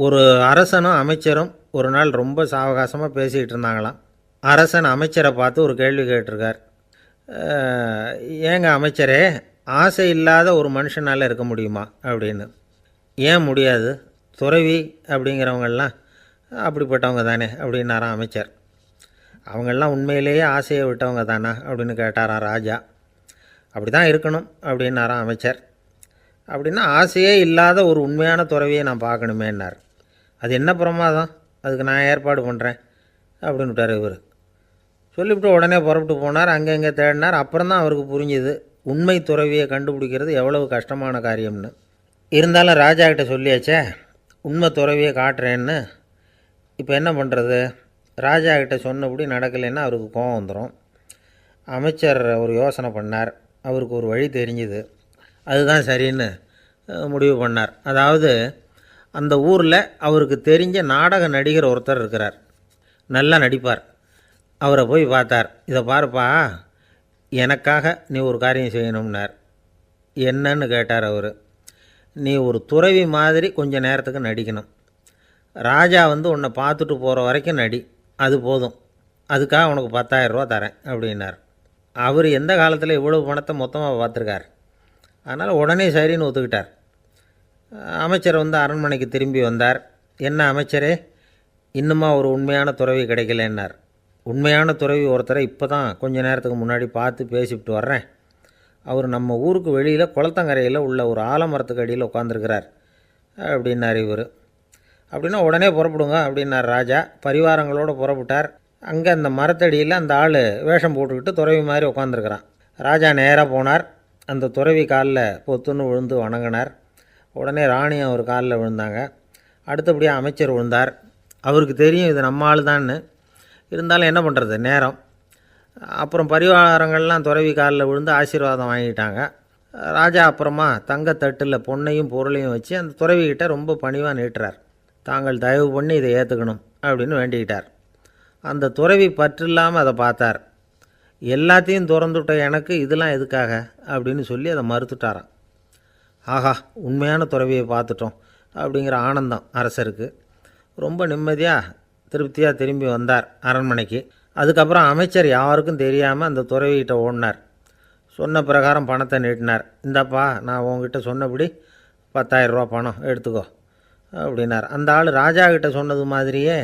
ஒரு அரசனும் அமைச்சரும் ஒரு நாள் ரொம்ப சாவகாசமாக பேசிக்கிட்டு இருந்தாங்களாம். அரசன் அமைச்சரை பார்த்து ஒரு கேள்வி கேட்டிருக்கார். ஏங்க அமைச்சரே, ஆசை இல்லாத ஒரு மனுஷனால் இருக்க முடியுமா அப்படின்னு. ஏன் முடியாது, துறவி அப்படிங்கிறவங்கெல்லாம் அப்படிப்பட்டவங்க தானே அப்படின்னாராம் அமைச்சர். அவங்கெல்லாம் உண்மையிலேயே ஆசையை விட்டவங்க தானா அப்படின்னு கேட்டாராம் ராஜா. அப்படி தான் இருக்கணும் அப்படின்னாராம் அமைச்சர். அப்படின்னா ஆசையே இல்லாத ஒரு உண்மையான துறவியை நான் பார்க்கணுமேன்னார். அது என்ன பிரமாதம், அதுக்கு நான் ஏற்பாடு பண்ணுறேன் அப்படின்னு விட்டார் இவர். சொல்லிவிட்டு உடனே புறப்பட்டு போனார். அங்கே தேடினார். அப்புறம் தான் அவருக்கு புரிஞ்சுது உண்மை துறவியை கண்டுபிடிக்கிறது எவ்வளவு கஷ்டமான காரியம்னு. இருந்தாலும் ராஜா கிட்ட சொல்லியாச்சே உண்மை துறவியை காட்டுறேன்னு. இப்போ என்ன பண்ணுறது? ராஜா கிட்ட சொன்னபடி நடக்கலைன்னா அவருக்கு கோபம் வந்துடும். அமைச்சர் ஒரு யோசனை பண்ணார். அவருக்கு ஒரு வழி தெரிஞ்சுது. அதுதான் சரின்னு முடிவு பண்ணார். அதாவது அந்த ஊரில் அவருக்கு தெரிஞ்ச நாடக நடிகர் ஒருத்தர் இருக்கிறார், நல்லா நடிப்பார். அவரை போய் பார்த்தார். இதை பாருப்பா, எனக்காக நீ ஒரு காரியம் செய்யணும்னார். என்னன்னு கேட்டார் அவர். நீ ஒரு துறவி மாதிரி கொஞ்சம் நேரத்துக்கு நடிக்கணும். ராஜா உன்னை பார்த்துட்டு போகிற வரைக்கும் நடி, அது போதும். அதுக்காக உனக்கு 10,000 ரூபா தரேன் அப்படின்னார். அவர் எந்த காலத்தில் இவ்வளவு பணத்தை மொத்தமாக பார்த்துருக்கார். அதனால் உடனே சரின்னு ஒத்துக்கிட்டார். அமைச்சர் அரண்மனைக்கு திரும்பி வந்தார். என்ன அமைச்சரே, இன்னுமா ஒரு உண்மையான துறவி கிடைக்கலன்னார். உண்மையான துறவி ஒருத்தரை இப்போ தான் கொஞ்ச நேரத்துக்கு முன்னாடி பார்த்து பேசிவிட்டு வர்றேன். அவர் நம்ம ஊருக்கு வெளியில் குளத்தங்கரையில் உள்ள ஒரு ஆலமரத்துக்கு அடியில் உட்காந்துருக்கிறார் அப்படின்னார் இவர். அப்படின்னா உடனே புறப்படுங்க அப்படின்னார் ராஜா. பரிவாரங்களோடு புறப்பட்டார். அங்கே அந்த மரத்தடியில் அந்த ஆள் வேஷம் போட்டுக்கிட்டு துறவி மாதிரி உட்காந்துருக்கிறான். ராஜா நேராக போனார். அந்த துறவி காலில் பொத்துன்னு விழுந்து வணங்கினார். உடனே ராணியும் அவர் காலில் விழுந்தாங்க. அடுத்தபடியாக அமைச்சர் விழுந்தார். அவருக்கு தெரியும் இது நம்ம ஆள் தான்னு. இருந்தாலும் என்ன பண்ணுறது, நேரம். அப்புறம் பரிவாரங்கள்லாம் துறவி காலில் விழுந்து ஆசீர்வாதம் வாங்கிட்டாங்க. ராஜா அப்புறமா தங்கத்தட்டில் பொன்னையும் பொருளையும் வச்சு அந்த துறவிக்கிட்ட ரொம்ப பணிவாக நீட்டுறார். தாங்கள் தயவு பண்ணி இதை ஏற்றுக்கணும் அப்படின்னு வேண்டிக்கிட்டார். அந்த துறவி பற்றில்லாமல் அதை பார்த்தார். எல்லாத்தையும் திறந்துவிட்ட எனக்கு இதெல்லாம் எதுக்காக அப்படின்னு சொல்லி அதை மறுத்துட்டாராம். ஆஹா, உண்மையான துறவியை பார்த்துட்டோம் அப்படிங்கிற ஆனந்தம் அரசருக்கு. ரொம்ப நிம்மதியாக திருப்தியாக திரும்பி வந்தார் அரண்மனைக்கு. அதுக்கப்புறம் அமைச்சர் யாருக்கும் தெரியாமல் அந்த துறவிகிட்ட ஓடினார். சொன்ன பிரகாரம் பணத்தை நீட்டினார். இந்தாப்பா, நான் உங்ககிட்ட சொன்னபடி 10,000 ரூபா பணம் எடுத்துக்கோ அப்படின்னார். அந்த ஆள் ராஜா கிட்ட சொன்னது மாதிரியே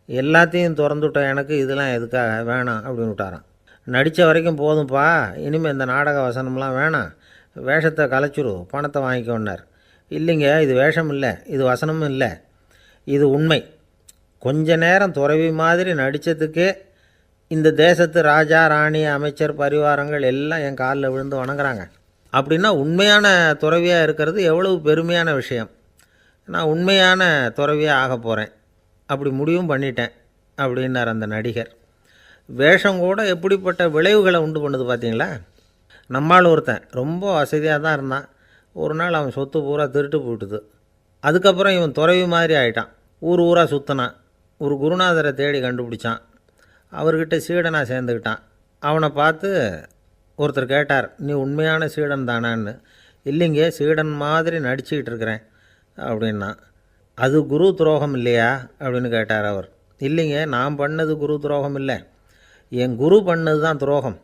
எல்லாத்தையும் திறந்துவிட்ட எனக்கு இதெல்லாம் எதுக்காக வேணாம் அப்படின்னு விட்டாராம். நடித்த வரைக்கும் போதும்ப்பா, இனிமேல் இந்த நாடக வசனம்லாம் வேணாம், வேஷத்தை கலைச்சிரு, பணத்தை வாங்கிக்கோன்னார். இல்லைங்க, இது வேஷம் இல்லை, இது வசனமும் இல்லை, இது உண்மை. கொஞ்ச நேரம் துறவி மாதிரி நடித்ததுக்கே இந்த தேசத்து ராஜா ராணி அமைச்சர் பரிவாரங்கள் எல்லாம் என் காலில் விழுந்து வணங்குறாங்க. அப்படின்னா உண்மையான துறவியாக இருக்கிறது எவ்வளவு பெருமையான விஷயம். நான் உண்மையான துறவியாக ஆக போகிறேன், அப்படி முடிவும் பண்ணிட்டேன் அப்படின்னார் அந்த நடிகர். வேஷம் கூட எப்படிப்பட்ட விளைவுகளை உண்டு பண்ணுது பார்த்தீங்களா. நம்மால் ஒருத்தன் ரொம்ப வசதியாக தான் இருந்தான். ஒரு நாள் அவன் சொத்து பூரா திருட்டு போட்டுது. அதுக்கப்புறம் இவன் துறவி மாதிரி ஆகிட்டான். ஊர் ஊராக சுற்றினான். ஒரு குருநாதரை தேடி கண்டுபிடிச்சான். அவர்கிட்ட சீடனாக சேர்ந்துக்கிட்டான். அவனை பார்த்து ஒருத்தர் கேட்டார், நீ உண்மையான சீடன் தானான்னு. இல்லைங்க, சீடன் மாதிரி நடிச்சுக்கிட்டு இருக்கிறேன் அப்படின்னா. அது குரு துரோகம் இல்லையா அப்படின்னு கேட்டார் அவர். இல்லைங்க, நான் பண்ணது குரு துரோகம் இல்லை, என் குரு பண்ணது தான் துரோகம்.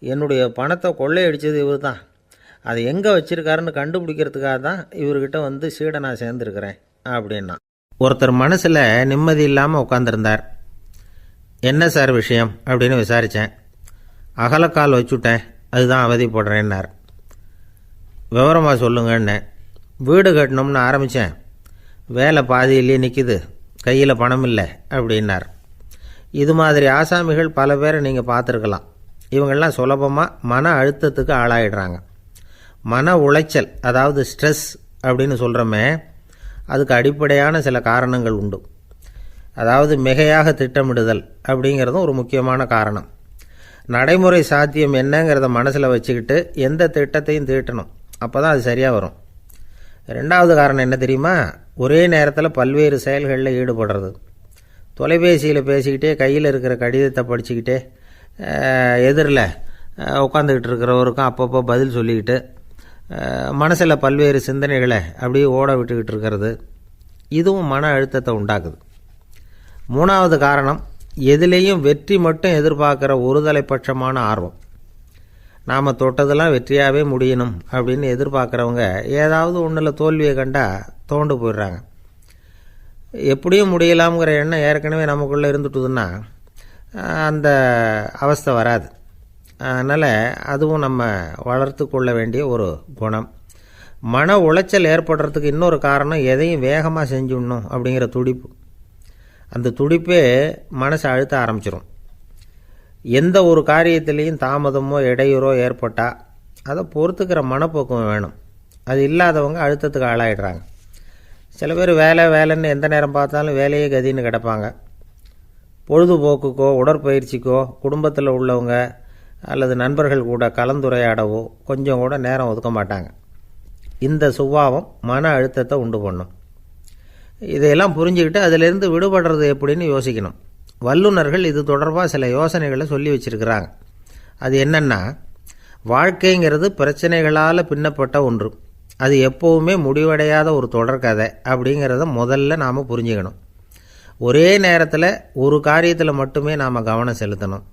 என்னுடைய பணத்தை கொள்ளையடித்தது இவர் தான். அதை எங்கே வச்சுருக்காருன்னு கண்டுபிடிக்கிறதுக்காக தான் இவர்கிட்ட சீடனாக சேர்ந்துருக்கிறேன் அப்படின்னா. ஒருத்தர் மனசில் நிம்மதி இல்லாமல் உட்காந்துருந்தார். என்ன சார் விஷயம் அப்படின்னு விசாரித்தேன். அகலக்கால் வச்சுட்டேன், அதுதான் அவதிப்படுறேன்னார். விவரமாக சொல்லுங்கன்னு. வீடு கட்டணும்னு ஆரம்பித்தேன், வேலை பாதியிலே நிற்கிது, கையில் பணம் இல்லை அப்படின்னார். இது மாதிரி ஆசாமிகள் பல பேரை நீங்கள் பார்த்துருக்கலாம். இவங்கெல்லாம் சுலபமாக மன அழுத்தத்துக்கு ஆளாயிடுறாங்க. மன உளைச்சல், அதாவது ஸ்ட்ரெஸ் அப்படின்னு சொல்கிறோமே, அதுக்கு அடிப்படையான சில காரணங்கள் உண்டு. அதாவது மிகையாக திட்டமிடுதல் அப்படிங்கிறதும் ஒரு முக்கியமான காரணம். நடைமுறை சாத்தியம் என்னங்கிறத மனசில் வச்சுக்கிட்டு எந்த திட்டத்தையும் தீட்டணும், அப்போ தான் அது சரியாக வரும். ரெண்டாவது காரணம் என்ன தெரியுமா? ஒரே நேரத்தில் பல்வேறு செயல்களில் ஈடுபடுறது. தொலைபேசியில் பேசிக்கிட்டே கையில் இருக்கிற கடிதத்தை படிச்சுக்கிட்டே எதிரில் உட்காந்துக்கிட்டு இருக்கிறவருக்கும் அப்பப்போ பதில் சொல்லிக்கிட்டு மனசில் பல்வேறு சிந்தனைகளை அப்படியே ஓட விட்டுக்கிட்டு இருக்கிறது. இதுவும் மன அழுத்தத்தை உண்டாக்குது. 3வது காரணம், எதிலேயும் வெற்றி மட்டும் எதிர்பார்க்குற ஒருதலை பட்சமான ஆர்வம். நாம் தொட்டதெல்லாம் வெற்றியாகவே முடியணும் அப்படின்னு எதிர்பார்க்குறவங்க ஏதாவது ஒன்றில் தோல்வியை கண்டால் தோண்டு போயிடுறாங்க. எப்படியும் முடியலாம்ங்கிற எண்ணம் ஏற்கனவே நமக்குள்ளே இருந்துட்டுதுன்னா அந்த அவஸ்தை வராது. அதனால் அதுவும் நம்ம வளர்த்து கொள்ள வேண்டிய ஒரு குணம். மன உளைச்சல் ஏற்படுறதுக்கு இன்னொரு காரணம், எதையும் வேகமாக செஞ்சுடணும் அப்படிங்கிற துடிப்பு. அந்த துடிப்பே மனசை அழுத்த ஆரம்பிச்சிடும். எந்த ஒரு காரியத்திலையும் தாமதமோ இடையூறோ ஏற்பட்டால் அதை பொறுத்துக்கிற மனப்போக்கம் வேணும். அது இல்லாதவங்க அழுத்தத்துக்கு ஆளாயிடுறாங்க. சில பேர் வேலைன்னு எந்த நேரம் பார்த்தாலும் வேலையே கதின்னு கிடப்பாங்க. பொழுதுபோக்குக்கோ உடற்பயிற்சிக்கோ குடும்பத்தில் உள்ளவங்க அல்லது நண்பர்கள் கூட கலந்துரையாடவோ கொஞ்சம் கூட நேரம் ஒதுக்க மாட்டாங்க. இந்த சுபாவம் மன அழுத்தத்தை உண்டு பண்ணும். இதையெல்லாம் புரிஞ்சுக்கிட்டு அதிலிருந்து விடுபடுறது எப்படின்னு யோசிக்கணும். வல்லுநர்கள் இது தொடர்பாக சில யோசனைகளை சொல்லி வச்சுருக்கிறாங்க. அது என்னென்னா, வாழ்க்கைங்கிறது பிரச்சனைகளால் பின்னப்பட்ட ஒன்று. அது எப்போவுமே முடிவடையாத ஒரு தொடர்கதை அப்படிங்கிறத முதல்ல நாம் புரிஞ்சுக்கணும். ஒரே நேரத்தில் ஒரு காரியத்தில் மட்டுமே நாம் கவனம் செலுத்தணும்.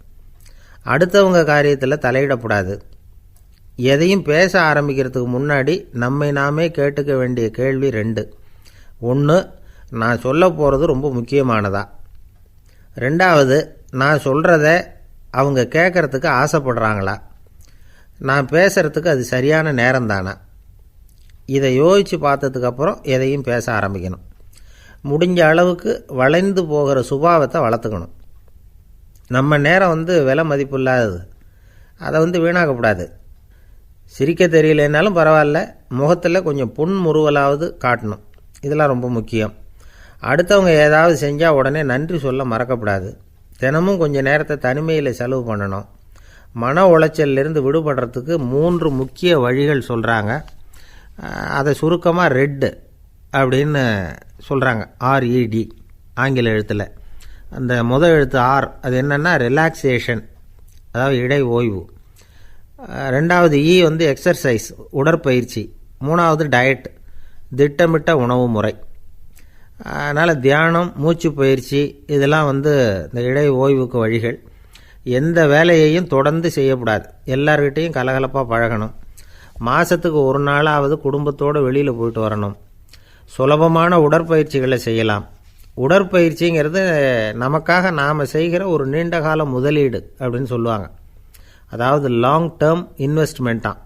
அடுத்தவங்க காரியத்தில் தலையிடக்கூடாது. எதையும் பேச ஆரம்பிக்கிறதுக்கு முன்னாடி நம்மை நாமே கேட்டுக்க வேண்டிய கேள்வி 2. 1, நான் சொல்ல போகிறது ரொம்ப முக்கியமானதா? 2வது, நான் சொல்கிறத அவங்க கேட்குறதுக்கு ஆசைப்படுறாங்களா? நான் பேசுகிறதுக்கு அது சரியான நேரம்தானா? இதை யோசித்து பார்த்ததுக்கப்புறம் எதையும் பேச ஆரம்பிக்கணும். முடிஞ்ச அளவுக்கு வளைந்து போகிற சுபாவத்தை வளர்த்துக்கணும். நம்ம நேரம் விலை மதிப்பு இல்லாதது. அதை வீணாக்கக்கூடாது. சிரிக்க தெரியலனாலும் பரவாயில்ல, முகத்தில் கொஞ்சம் புன்முறுவலாவது காட்டணும். இதெல்லாம் ரொம்ப முக்கியம். அடுத்தவங்க ஏதாவது செஞ்சால் உடனே நன்றி சொல்ல மறக்கக்கூடாது. தினமும் கொஞ்சம் நேரத்தை தனிமையில் செலவு பண்ணணும். மன உளைச்சலிருந்து விடுபடுறதுக்கு 3 முக்கிய வழிகள் சொல்கிறாங்க. அதை சுருக்கமாக ரெட் அப்படின்னு சொல்கிறாங்க. RED ஆங்கில எழுத்தில். அந்த முதல் எழுத்து R, அது என்னென்னா ரிலாக்ஸேஷன், அதாவது இடை ஓய்வு. 2வது E எக்ஸர்சைஸ், உடற்பயிற்சி. 3வது டயட், திட்டமிட்ட உணவு முறை. அதனால் தியானம், மூச்சு பயிற்சி இதெல்லாம் இந்த இடை ஓய்வுக்கு வழிகள். எந்த வேலையையும் தொடர்ந்து செய்யக்கூடாது. எல்லார்கிட்டையும் கலகலப்பாக பழகணும். மாதத்துக்கு ஒரு நாளாவது குடும்பத்தோடு வெளியில் போயிட்டு வரணும். சுலபமான உடற்பயிற்சிகளை செய்யலாம். உடற்பயிற்சிங்கிறது நமக்காக நாம் செய்கிற ஒரு நீண்டகால முதலீடு அப்படின்னு சொல்லுவாங்க. அதாவது லாங் டேர்ம் இன்வெஸ்ட்மெண்ட்டாக.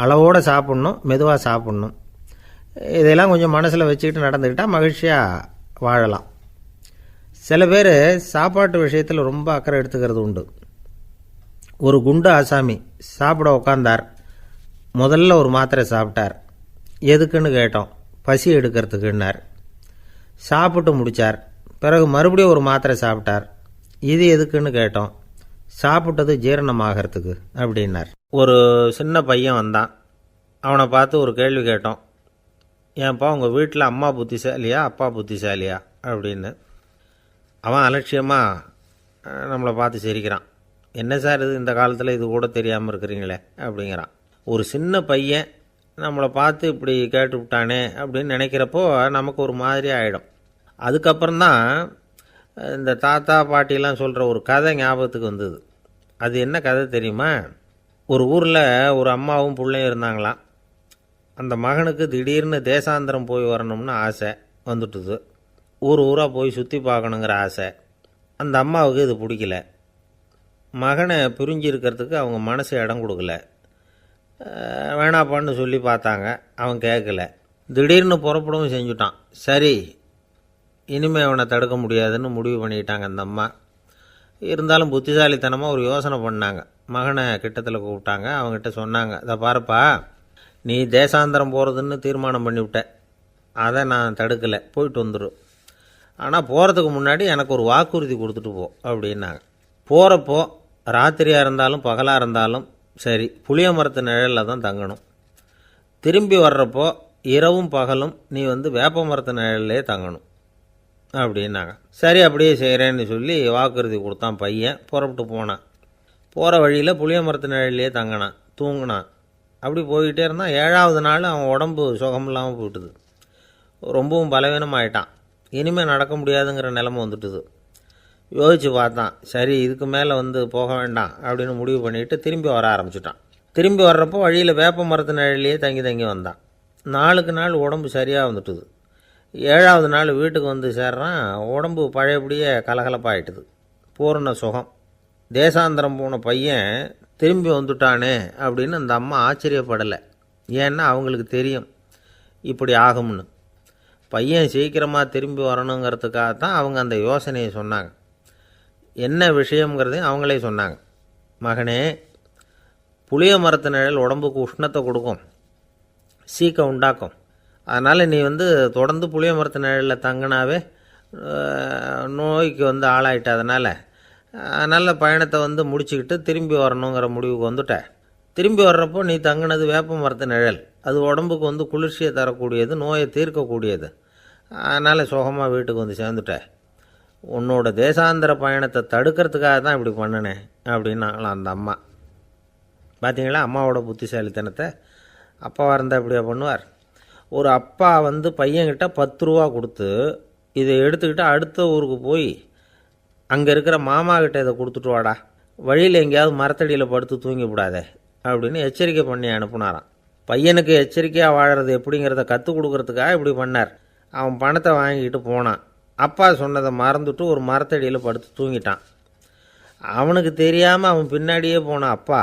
அளவோடு சாப்பிட்ணும், மெதுவாக சாப்பிட்ணும். இதெல்லாம் கொஞ்சம் மனசில் வச்சுக்கிட்டு நடந்துக்கிட்டால் மகிழ்ச்சியாக வாழலாம். சில பேர் சாப்பாட்டு விஷயத்தில் ரொம்ப அக்கறை எடுத்துக்கிறது உண்டு. ஒரு குண்டு ஆசாமி சாப்பிட உக்காந்தார். முதல்ல ஒரு மாத்திரை சாப்பிட்டார். எதுக்குன்னு கேட்டோம். பசி எடுக்கிறதுக்குன்னார். சாப்பிட்டு முடித்தார். பிறகு மறுபடியும் ஒரு மாத்திரை சாப்பிட்டார். இது எதுக்குன்னு கேட்டோம். சாப்பிட்டது ஜீரணமாகறதுக்கு அப்படின்னார். ஒரு சின்ன பையன் வந்தான். அவனை பார்த்து ஒரு கேள்வி கேட்டோம். ஏன்ப்பா உங்கள் வீட்டில் அம்மா புத்திசாலியா அப்பா புத்திசாலியா அப்படின்னு. அவன் அலட்சியமாக நம்மளை பார்த்து சிரிக்கிறான். என்ன சார் இது, இந்த காலத்தில் இது கூட தெரியாமல் இருக்கிறீங்களே அப்படிங்கிறான். ஒரு சின்ன பையன் நம்மளை பார்த்து இப்படி கேட்டு விட்டானே அப்படின்னு நினைக்கிறப்போ நமக்கு ஒரு மாதிரி ஆகிடும். அதுக்கப்புறம்தான் இந்த தாத்தா பாட்டிலாம் சொல்கிற ஒரு கதை ஞாபகத்துக்கு வந்தது. அது என்ன கதை தெரியுமா? ஒரு ஊரில் ஒரு அம்மாவும் பிள்ளையும் இருந்தாங்களாம். அந்த மகனுக்கு திடீர்னு தேசாந்திரம் போய் வரணும்னு ஆசை வந்துட்டுது. ஊராக போய் சுற்றி பார்க்கணுங்கிற ஆசை. அந்த அம்மாவுக்கு இது பிடிக்கல. மகனை பிரிஞ்சு இருக்கிறதுக்கு அவங்க மனசு இடம் கொடுக்கல. வேணாப்பான்னு சொல்லி பார்த்தாங்க, அவன் கேட்கல. திடீர்னு புறப்படவும் செஞ்சுட்டான். சரி, இனிமேல் அவனை தடுக்க முடியாதுன்னு முடிவு பண்ணிட்டாங்க அந்த அம்மா. இருந்தாலும் புத்திசாலித்தனமாக ஒரு யோசனை பண்ணாங்க. மகனை கிட்டத்தில் கூப்பிட்டாங்க. அவங்ககிட்ட சொன்னாங்க, இதை பாருப்பா, நீ தேசாந்திரம் போகிறதுன்னு தீர்மானம் பண்ணிவிட்ட. அதை நான் தடுக்கலை, போயிட்டு வந்துடும். ஆனால் போகிறதுக்கு முன்னாடி எனக்கு ஒரு வாக்குறுதி கொடுத்துட்டு போ அப்படின்னாங்க. போகிறப்போ ராத்திரியாக இருந்தாலும் பகலாக இருந்தாலும் சரி, புளிய மரத்து நிழலில் தான் தங்கணும். திரும்பி வர்றப்போ இரவும் பகலும் நீ வேப்ப மரத்து நிழல்லே தங்கணும் அப்படின்னாங்க. சரி, அப்படியே செய்கிறேன்னு சொல்லி வாக்குறுதி கொடுத்தான் பையன். புறப்பட்டு போனான். போகிற வழியில் புளிய மரத்து நிழல்லே தங்கினான், தூங்கினான். அப்படி போய்கிட்டே இருந்தான். 7வது நாள் அவன் உடம்பு சுகமில்லாமல் போயிட்டுது. ரொம்பவும் பலவீனமாயிட்டான். இனிமேல் நடக்க முடியாதுங்கிற நிலைமை வந்துட்டுது. யோசித்து பார்த்தான். சரி, இதுக்கு மேலே போக வேண்டாம் அப்படின்னு முடிவு பண்ணிவிட்டு திரும்பி வர ஆரம்பிச்சிட்டான். திரும்பி வர்றப்போ வழியில் வேப்ப மரத்து நிழலையே தங்கி தங்கி வந்தான். நாளுக்கு நாள் உடம்பு சரியாக வந்துட்டுது. 7ஆவது நாள் வீட்டுக்கு சேர்றான். உடம்பு பழையபடியே கலகலப்பாயிட்டுது. பூரண சுகம். தேசாந்திரம் போன பையன் திரும்பி வந்துட்டானே அப்படின்னு அந்த அம்மா ஆச்சரியப்படலை. ஏன்னா அவங்களுக்கு தெரியும் இப்படி ஆகும்னு. பையன் சீக்கிரமாக திரும்பி வரணுங்கிறதுக்காக தான் அவங்க அந்த யோசனையை சொன்னாங்க. என்ன விஷயங்கிறதையும் அவங்களே சொன்னாங்க. மகனே, புளிய மரத்து நிழல் உடம்புக்கு உஷ்ணத்தை கொடுக்கும், சீக்கம் உண்டாக்கும். அதனால் நீ தொடர்ந்து புளிய மரத்து நிழலில் தங்கினாவே நோய்க்கு ஆளாயிட்டதுனால நல்ல பயணத்தை முடிச்சுக்கிட்டு திரும்பி வரணுங்கிற முடிவுக்கு வந்துட்ட. திரும்பி வர்றப்போ நீ தங்கினது வேப்ப மரத்து நிழல். அது உடம்புக்கு குளிர்ச்சியை தரக்கூடியது, நோயை தீர்க்கக்கூடியது. அதனால் சுகமாக வீட்டுக்கு சேர்ந்துட்ட. உன்னோட தேசாந்திர பயணத்தை தடுக்கிறதுக்காக தான் இப்படி பண்ணினேன் அப்படின்னாங்களாம் அந்த அம்மா. பார்த்தீங்களா அம்மாவோட புத்திசாலித்தனத்தை? அப்பாவாக இருந்தால் இப்படியா பண்ணுவார்? ஒரு அப்பா பையன்கிட்ட 10 ரூபா கொடுத்து இதை எடுத்துக்கிட்டு அடுத்த ஊருக்கு போய் அங்கே இருக்கிற மாமா கிட்ட இதை கொடுத்துட்டு வாடா, வழியில் எங்கேயாவது மரத்தடியில் படுத்து தூங்கி விடாதே அப்படின்னு எச்சரிக்கை பண்ணி அனுப்புனாராம். பையனுக்கு எச்சரிக்கையாக வாழறது எப்படிங்கிறத கற்றுக் கொடுக்கறதுக்காக இப்படி பண்ணார். அவன் பணத்தை வாங்கிட்டு போனான். அப்பா சொன்னதை மறந்துட்டு ஒரு மரத்தடியில் படுத்து தூங்கிட்டான். அவனுக்கு தெரியாமல் அவன் பின்னாடியே போன அப்பா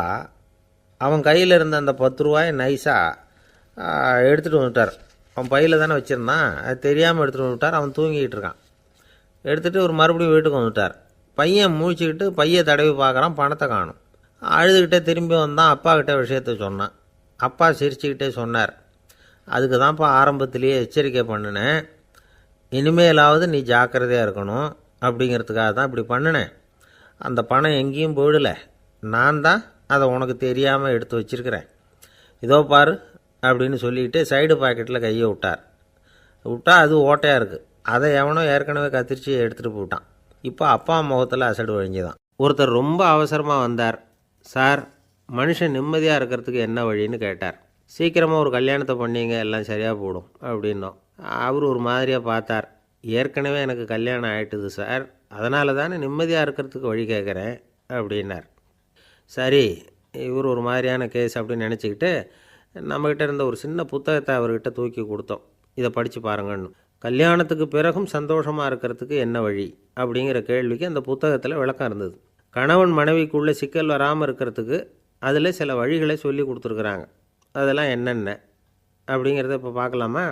அவன் கையில் இருந்த அந்த 10 ரூபாயை நைஸாக எடுத்துகிட்டு வந்துட்டார். அவன் பையில் தானே வச்சுருந்தான், அது தெரியாமல் எடுத்துகிட்டு வந்துட்டார். அவன் தூங்கிக்கிட்டு இருக்கான். எடுத்துகிட்டு ஒரு மறுபடியும் வீட்டுக்கு வந்துட்டார். பையன் முழிச்சுக்கிட்டு பையை தடவி பார்க்குறான், பணத்தை காணும். அழுதுகிட்டே திரும்பி வந்தான். அப்பா கிட்ட விஷயத்த சொன்னான். அப்பா சிரிச்சுக்கிட்டே சொன்னார், அதுக்கு தான்ப்பா ஆரம்பத்திலேயே எச்சரிக்கை பண்ணினேன், இனிமேலாவது நீ ஜாக்கிரதையாக இருக்கணும் அப்படிங்கிறதுக்காக தான் இப்படி பண்ணினேன். அந்த பணம் எங்கேயும் போயிடலை, நான் தான் அதை உனக்கு தெரியாமல் எடுத்து வச்சிருக்கிறேன். இதோ பாரு அப்படின்னு சொல்லிக்கிட்டு சைடு பாக்கெட்டில் கையை விட்டா அது ஓட்டையாக இருக்குது. அதை எவனோ ஏற்கனவே கத்திரிச்சு எடுத்துகிட்டு போட்டான். இப்போ அப்பா முகத்தில் அசடு வழிஞ்சுதான். ஒருத்தர் ரொம்ப அவசரமாக வந்தார். சார், மனுஷன் நிம்மதியாக இருக்கிறதுக்கு என்ன வழின்னு கேட்டார். சீக்கிரமாக ஒரு கல்யாணத்தை பண்ணிங்க, எல்லாம் சரியாக போடும் அப்படின்னோம். அவர் ஒரு மாதிரியாக பார்த்தார். ஏற்கனவே எனக்கு கல்யாணம் ஆகிட்டுது சார், அதனால தானே நிம்மதியாக இருக்கிறதுக்கு வழி கேட்குறேன் அப்படின்னார். சரி, இவர் ஒரு மாதிரியான கேஸ் அப்படின்னு நினச்சிக்கிட்டு நம்மக்கிட்ட இருந்த ஒரு சின்ன புத்தகத்தை அவர்கிட்ட தூக்கி கொடுத்தோம். இதை படித்து பாருங்கன்னு. கல்யாணத்துக்கு பிறகும் சந்தோஷமாக இருக்கிறதுக்கு என்ன வழி அப்படிங்கிற கேள்விக்கு அந்த புத்தகத்தில் விளக்கம் இருந்தது. கணவன் மனைவிக்குள்ளே சிக்கல் வராமல் இருக்கிறதுக்கு அதில் சில வழிகளை சொல்லி கொடுத்துருக்குறாங்க. அதெல்லாம் என்னென்ன அப்படிங்கிறத இப்போ பார்க்கலாமா?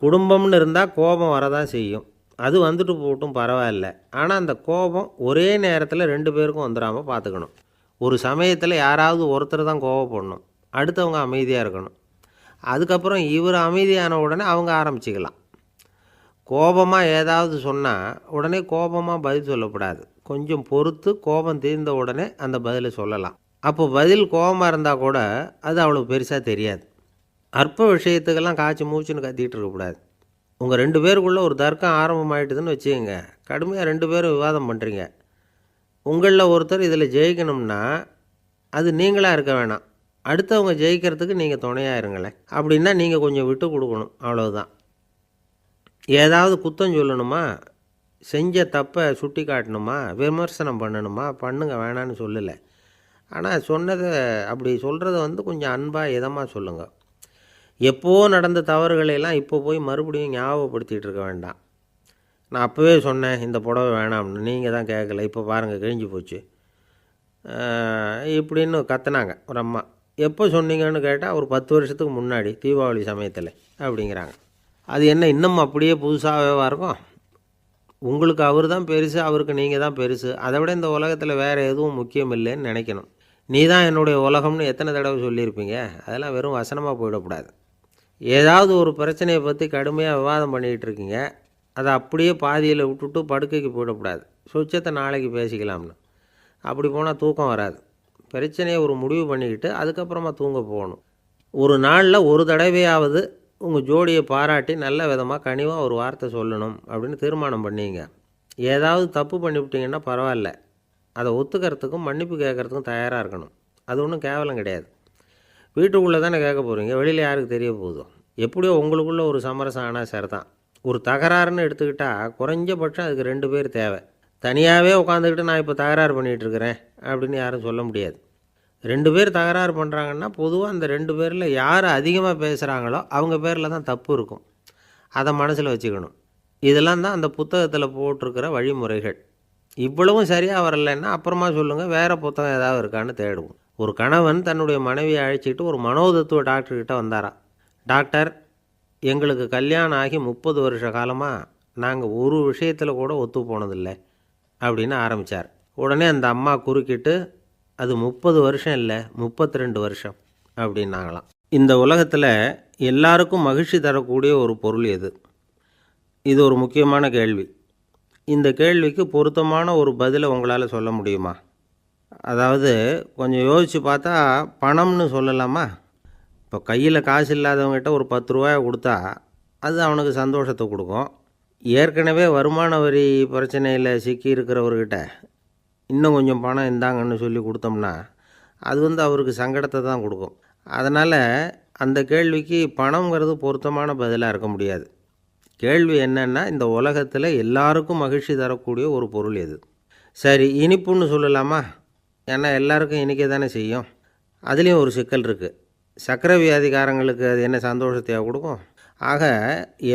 குடும்பம்னு இருந்தால் கோபம் வரதான் செய்யும். அது வந்துட்டு போட்டும் பரவாயில்ல. ஆனால் அந்த கோபம் ஒரே நேரத்தில் 2 பேருக்கும் வந்துடாமல் பார்த்துக்கணும். ஒரு சமயத்தில் யாராவது ஒருத்தர் தான் கோபப்படணும், அடுத்தவங்க அமைதியாக இருக்கணும். அதுக்கப்புறம் இவர் அமைதியான உடனே அவங்க ஆரம்பிச்சிக்கலாம். கோபமாக ஏதாவது சொன்னால் உடனே கோபமாக பதில் சொல்லக்கூடாது. கொஞ்சம் பொறுத்து கோபம் தீர்ந்த உடனே அந்த பதிலை சொல்லலாம். அப்போ பதில் கோபமாக இருந்தால் கூட அது அவ்வளோ பெருசாக தெரியாது. அற்ப விஷயத்துக்கெல்லாம் காய்ச்சி மூச்சுன்னு கத்திக்கிட்டு இருக்கக்கூடாது. உங்கள் 2 பேருக்குள்ளே ஒரு தர்க்கம் ஆரம்பமாயிட்டுதுன்னு வச்சுக்கோங்க. கடுமையாக 2 பேரும் விவாதம் பண்ணுறீங்க. உங்களில் ஒருத்தர் இதில் ஜெயிக்கணும்னா அது நீங்களாக இருக்க வேணாம், அடுத்தவங்க ஜெயிக்கிறதுக்கு நீங்கள் துணையாக இருங்களேன். அப்படின்னா நீங்கள் கொஞ்சம் விட்டு கொடுக்கணும், அவ்வளவுதான். ஏதாவது குத்தம் சொல்லணுமா, செஞ்ச தப்பை சுட்டி காட்டணுமா, விமர்சனம் பண்ணணுமா, பண்ணுங்க, வேணான்னு சொல்லலை. ஆனால் சொன்னதை அப்படி சொல்கிறத கொஞ்சம் அன்பாக இதமாக சொல்லுங்கள். எப்போது நடந்த தவறுகளையெல்லாம் இப்போ போய் மறுபடியும் ஞாபகப்படுத்திகிட்டு இருக்க வேண்டாம். நான் அப்போவே சொன்னேன் இந்த புடவை வேணாம்னு, நீங்கள் தான் கேட்கல, இப்போ பாருங்கள் கிழிஞ்சு போச்சு இப்படின்னு கத்துனாங்க ஒரு அம்மா. எப்போ சொன்னீங்கன்னு கேட்டால் ஒரு 10 வருஷத்துக்கு முன்னாடி தீபாவளி சமயத்தில் அப்படிங்கிறாங்க. அது என்ன இன்னும் அப்படியே புதுசாகவே இருக்கும்? உங்களுக்கு அவர் தான் பெருசு, அவருக்கு நீங்கள் தான் பெருசு. அதை விட இந்த உலகத்தில் வேறு எதுவும் முக்கியம் இல்லைன்னு நினைக்கணும். நீ தான் என்னுடைய உலகம்னு எத்தனை தடவை சொல்லியிருப்பீங்க? அதெல்லாம் வெறும் வசனமாக போயிடக்கூடாது. ஏதாவது ஒரு பிரச்சனையை பற்றி கடுமையாக விவாதம் பண்ணிக்கிட்டு இருக்கீங்க, அதை அப்படியே பாதியில் விட்டுட்டு படுக்கைக்கு போயிடக்கூடாது. சொச்சத்தை நாளைக்கு பேசிக்கலாம்னு. அப்படி போனால் தூக்கம் வராது. பிரச்சனையை ஒரு முடிவு பண்ணிக்கிட்டு அதுக்கப்புறமா தூங்க போகணும். ஒரு நாளில் ஒரு தடவையாவது உங்கள் ஜோடியை பாராட்டி நல்ல விதமாக கனிவாக ஒரு வார்த்தை சொல்லணும் அப்படின்னு தீர்மானம் பண்ணிங்க. ஏதாவது தப்பு பண்ணிவிட்டிங்கன்னா பரவாயில்ல, அதை ஒத்துக்கிறதுக்கும் மன்னிப்பு கேட்குறதுக்கும் தயாராக இருக்கணும். அது ஒன்றும் கேவலம் கிடையாது. வீட்டுக்குள்ளே தானே கேட்க போகிறீங்க, வெளியில் யாருக்கு தெரிய போகுதோ? எப்படியோ உங்களுக்குள்ளே ஒரு சமரசம் ஆனால் சரிதான். ஒரு தகராறுன்னு எடுத்துக்கிட்டால் குறைஞ்சபட்சம் அதுக்கு 2 பேர் தேவை. தனியாகவே உட்காந்துக்கிட்டு நான் இப்போ தகராறு பண்ணிகிட்ருக்கிறேன் அப்படின்னு யாரும் சொல்ல முடியாது. 2 பேர் தகராறு பண்ணுறாங்கன்னா பொதுவாக அந்த 2 பேரில் யார் அதிகமாக பேசுகிறாங்களோ அவங்க பேரில் தான் தப்பு இருக்கும். அதை மனசில் வச்சுக்கணும். இதெல்லாம் தான் அந்த புத்தகத்தில் போட்டிருக்கிற வழிமுறைகள். இவ்வளவும் சரியாக வரலைன்னா அப்புறமா சொல்லுங்கள், வேறு புத்தகம் ஏதாவது இருக்கான்னு தேடுவோம். ஒரு கணவன் தன்னுடைய மனைவியை அழைச்சிட்டு ஒரு மனோதத்துவ டாக்டர்கிட்ட வந்தாராம். டாக்டர், எங்களுக்கு கல்யாணம் ஆகி 30 வருஷ காலமாக நாங்கள் ஒரு விஷயத்தில் கூட ஒத்து போனதில்லை அப்படின்னு ஆரம்பித்தார். உடனே அந்த அம்மா குறுக்கிட்டு, அது 30 வருஷம் இல்லை, 32 வருஷம் அப்படின்னாங்களாம். இந்த உலகத்தில் எல்லாருக்கும் மகிழ்ச்சி தரக்கூடிய ஒரு பொருள் எது? இது ஒரு முக்கியமான கேள்வி. இந்த கேள்விக்கு பொருத்தமான ஒரு பதிலை உங்களால் சொல்ல முடியுமா? அதாவது கொஞ்சம் யோசித்து பார்த்தா பணம்னு சொல்லலாமா? இப்போ கையில் காசு இல்லாதவங்ககிட்ட ஒரு 10 ரூபாயை கொடுத்தா அது அவனுக்கு சந்தோஷத்தை கொடுக்கும். ஏற்கனவே வருமான வரி பிரச்சனையில் சிக்கி இருக்கிறவர்கிட்ட இன்னும் கொஞ்சம் பணம் இந்தாங்கன்னு சொல்லி கொடுத்தோம்னா அது அவருக்கு சங்கடத்தை தான் கொடுக்கும். அதனால் அந்த கேள்விக்கு பணங்கிறது பொருத்தமான பதிலாக இருக்க முடியாது. கேள்வி என்னென்னா, இந்த உலகத்தில் எல்லாருக்கும் மகிழ்ச்சி தரக்கூடிய ஒரு பொருள் எது? சரி, இனிப்புன்னு சொல்லலாமா? ஏன்னா எல்லாருக்கும் இனிக்க தானே செய்யும். அதுலேயும் ஒரு சிக்கல் இருக்குது. சர்க்கரை வியாதிக்காரங்களுக்கு அது என்ன சந்தோஷத்தையாக கொடுக்கும்? ஆக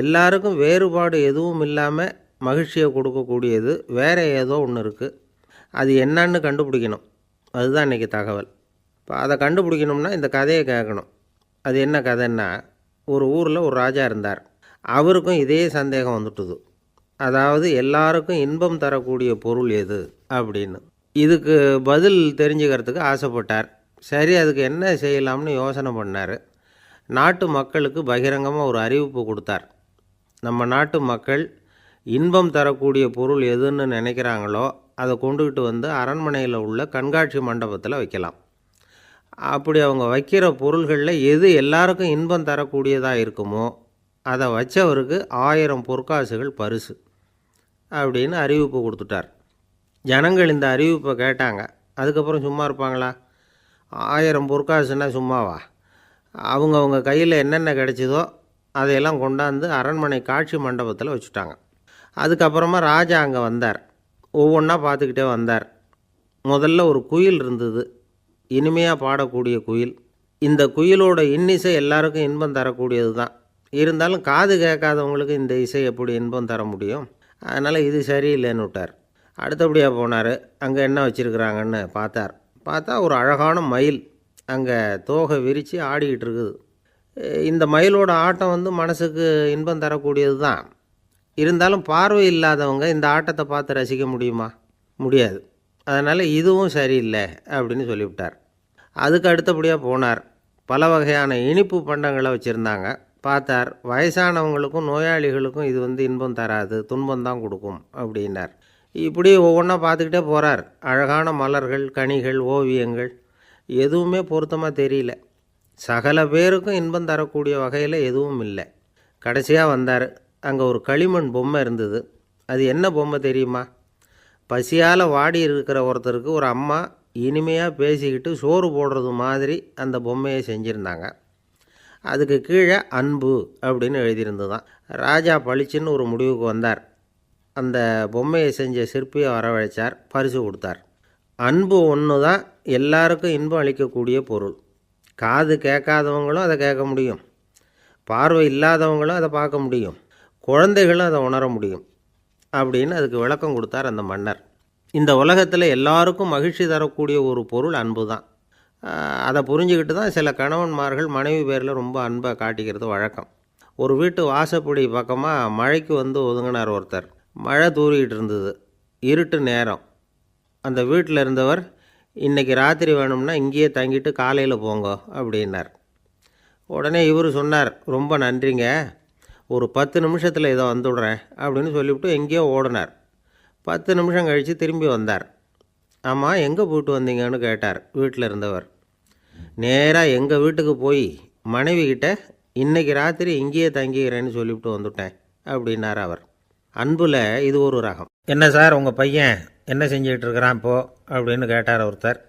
எல்லாருக்கும் வேறுபாடு எதுவும் இல்லாமல் மகிழ்ச்சியை கொடுக்கக்கூடியது வேறு ஏதோ ஒன்று இருக்குது. அது என்னன்னு கண்டுபிடிக்கணும். அதுதான் இன்றைக்கி தகவல். இப்போ அதை கண்டுபிடிக்கணும்னா இந்த கதையை கேட்கணும். அது என்ன கதைன்னா, ஒரு ஊரில் ஒரு ராஜா இருந்தார். அவருக்கும் இதே சந்தேகம் வந்துட்டுது. அதாவது எல்லாருக்கும் இன்பம் தரக்கூடிய பொருள் எது அப்படின்னு. இதுக்கு பதில் தெரிஞ்சுக்கிறதுக்கு ஆசைப்பட்டார். சரி, அதுக்கு என்ன செய்யலாம்னு யோசனை பண்ணார். நாட்டு மக்களுக்கு பகிரங்கமாக ஒரு அறிவிப்பு கொடுத்தார். நம்ம நாட்டு மக்கள் இன்பம் தரக்கூடிய பொருள் எதுன்னு நினைக்கிறாங்களோ அதை கொண்டுக்கிட்டு வந்து அரண்மனையில் உள்ள கண்காட்சி மண்டபத்தில் வைக்கலாம். அப்படி அவங்க வைக்கிற பொருள்களில் எது எல்லாருக்கும் இன்பம் தரக்கூடியதாக இருக்குமோ அதை வச்சவருக்கு 1000 பொற்காசுகள் பரிசு அப்படின்னு அறிவிப்பு கொடுத்துட்டார். ஜனங்கள் இந்த அறிவிப்பை கேட்டாங்க. அதுக்கப்புறம் சும்மா இருப்பாங்களா? 1000 பொற்காசுன்னா சும்மாவா? அவங்க கையில் என்னென்ன கிடைச்சிதோ அதையெல்லாம் கொண்டாந்து அரண்மனை காட்சி மண்டபத்தில் வச்சுட்டாங்க. அதுக்கப்புறமா ராஜா அங்கே வந்தார். ஒவ்வொன்றா பார்த்துக்கிட்டே வந்தார். முதல்ல ஒரு குயில் இருந்தது, இனிமையாக பாடக்கூடிய குயில். இந்த குயிலோட இன்னிசை எல்லாருக்கும் இன்பம் தரக்கூடியது தான். இருந்தாலும் காது கேட்காதவங்களுக்கு இந்த இசை எப்படி இன்பம் தர முடியும்? அதனால் இது சரியில்லைன்னு விட்டார். அடுத்தபடியாக போனார். அங்கே என்ன வச்சுருக்குறாங்கன்னு பார்த்தா ஒரு அழகான மயில் அங்கே தோகை விரித்து ஆடிக்கிட்டு இருக்குது. இந்த மயிலோட ஆட்டம் மனசுக்கு இன்பம் தரக்கூடியது தான். இருந்தாலும் பார்வை இல்லாதவங்க இந்த ஆட்டத்தை பார்த்து ரசிக்க முடியுமா? முடியாது. அதனால் இதுவும் சரியில்லை அப்படின்னு சொல்லிவிட்டார். அதுக்கு அடுத்தபடியாக போனார். பல வகையான இனிப்பு பண்டங்களை வச்சுருந்தாங்க. பார்த்தார். வயசானவங்களுக்கும் நோயாளிகளுக்கும் இது இன்பம் தராது, துன்பம் தான் கொடுக்கும் அப்படின்னார். இப்படி ஒவ்வொன்றா பார்த்துக்கிட்டே போகிறார். அழகான மலர்கள், கனிகள், ஓவியங்கள் எதுவுமே பொருத்தமாக தெரியல. சகல பேருக்கும் இன்பம் தரக்கூடிய வகையில் எதுவும் இல்லை. கடைசியாக வந்தார். அங்கே ஒரு களிமண் பொம்மை இருந்தது. அது என்ன பொம்மை தெரியுமா? பசியால் வாடி இருக்கிற ஒருத்தருக்கு ஒரு அம்மா இனிமையாக பேசிக்கிட்டு சோறு போடுறது மாதிரி அந்த பொம்மையை செஞ்சுருந்தாங்க. அதுக்கு கீழே அன்பு அப்படின்னு எழுதியிருந்ததுதான். ராஜா பளிச்சுன்னு ஒரு முடிவுக்கு வந்தார். அந்த பொம்மையை செஞ்ச சிற்பியை வரவழைச்சார், பரிசு கொடுத்தார். அன்பு ஒன்று தான் எல்லாருக்கும் இன்பம் அளிக்கக்கூடிய பொருள். காது கேட்காதவங்களும் அதை கேட்க முடியும், பார்வை இல்லாதவங்களும் அதை பார்க்க முடியும், குழந்தைகளும் அதை உணர முடியும் அப்படின்னு அதுக்கு விளக்கம் கொடுத்தார் அந்த மன்னர். இந்த உலகத்தில் எல்லாருக்கும் மகிழ்ச்சி தரக்கூடிய ஒரு பொருள் அன்பு தான். அதை புரிஞ்சுக்கிட்டு தான் சில கணவன்மார்கள் மனைவி பேரில் ரொம்ப அன்பை காட்டிக்கிறது வழக்கம். ஒரு வீட்டு வாசப்படி பக்கமாக மழைக்கு ஒதுங்கினார் ஒருத்தர். மழை தூரிக்கிட்டு இருந்தது, இருட்டு நேரம். அந்த வீட்டில் இருந்தவர், இன்றைக்கி ராத்திரி வேணும்னா இங்கேயே தங்கிட்டு காலையில் போங்க அப்படின்னார். உடனே இவர் சொன்னார், ரொம்ப நன்றிங்க, ஒரு 10 நிமிஷத்தில் இதை வந்துவிடுறேன் அப்படின்னு சொல்லிவிட்டு எங்கேயோ ஓடினார். 10 நிமிஷம் கழித்து திரும்பி வந்தார். ஆமாம், எங்கே போயிட்டு வந்தீங்கன்னு கேட்டார் வீட்டில் இருந்தவர். நேராக எங்கள் வீட்டுக்கு போய் மனைவிக்கிட்ட இன்றைக்கி ராத்திரி இங்கேயே தங்கிக்கிறேன்னு சொல்லிவிட்டு வந்துட்டேன் அப்படின்னார் அவர். அன்பில் இது ஒரு ரகம். என்ன சார், உங்கள் பையன் என்ன செஞ்சுக்கிட்டு இருக்கிறான் இப்போது அப்படின்னு கேட்டார் ஒருத்தர்.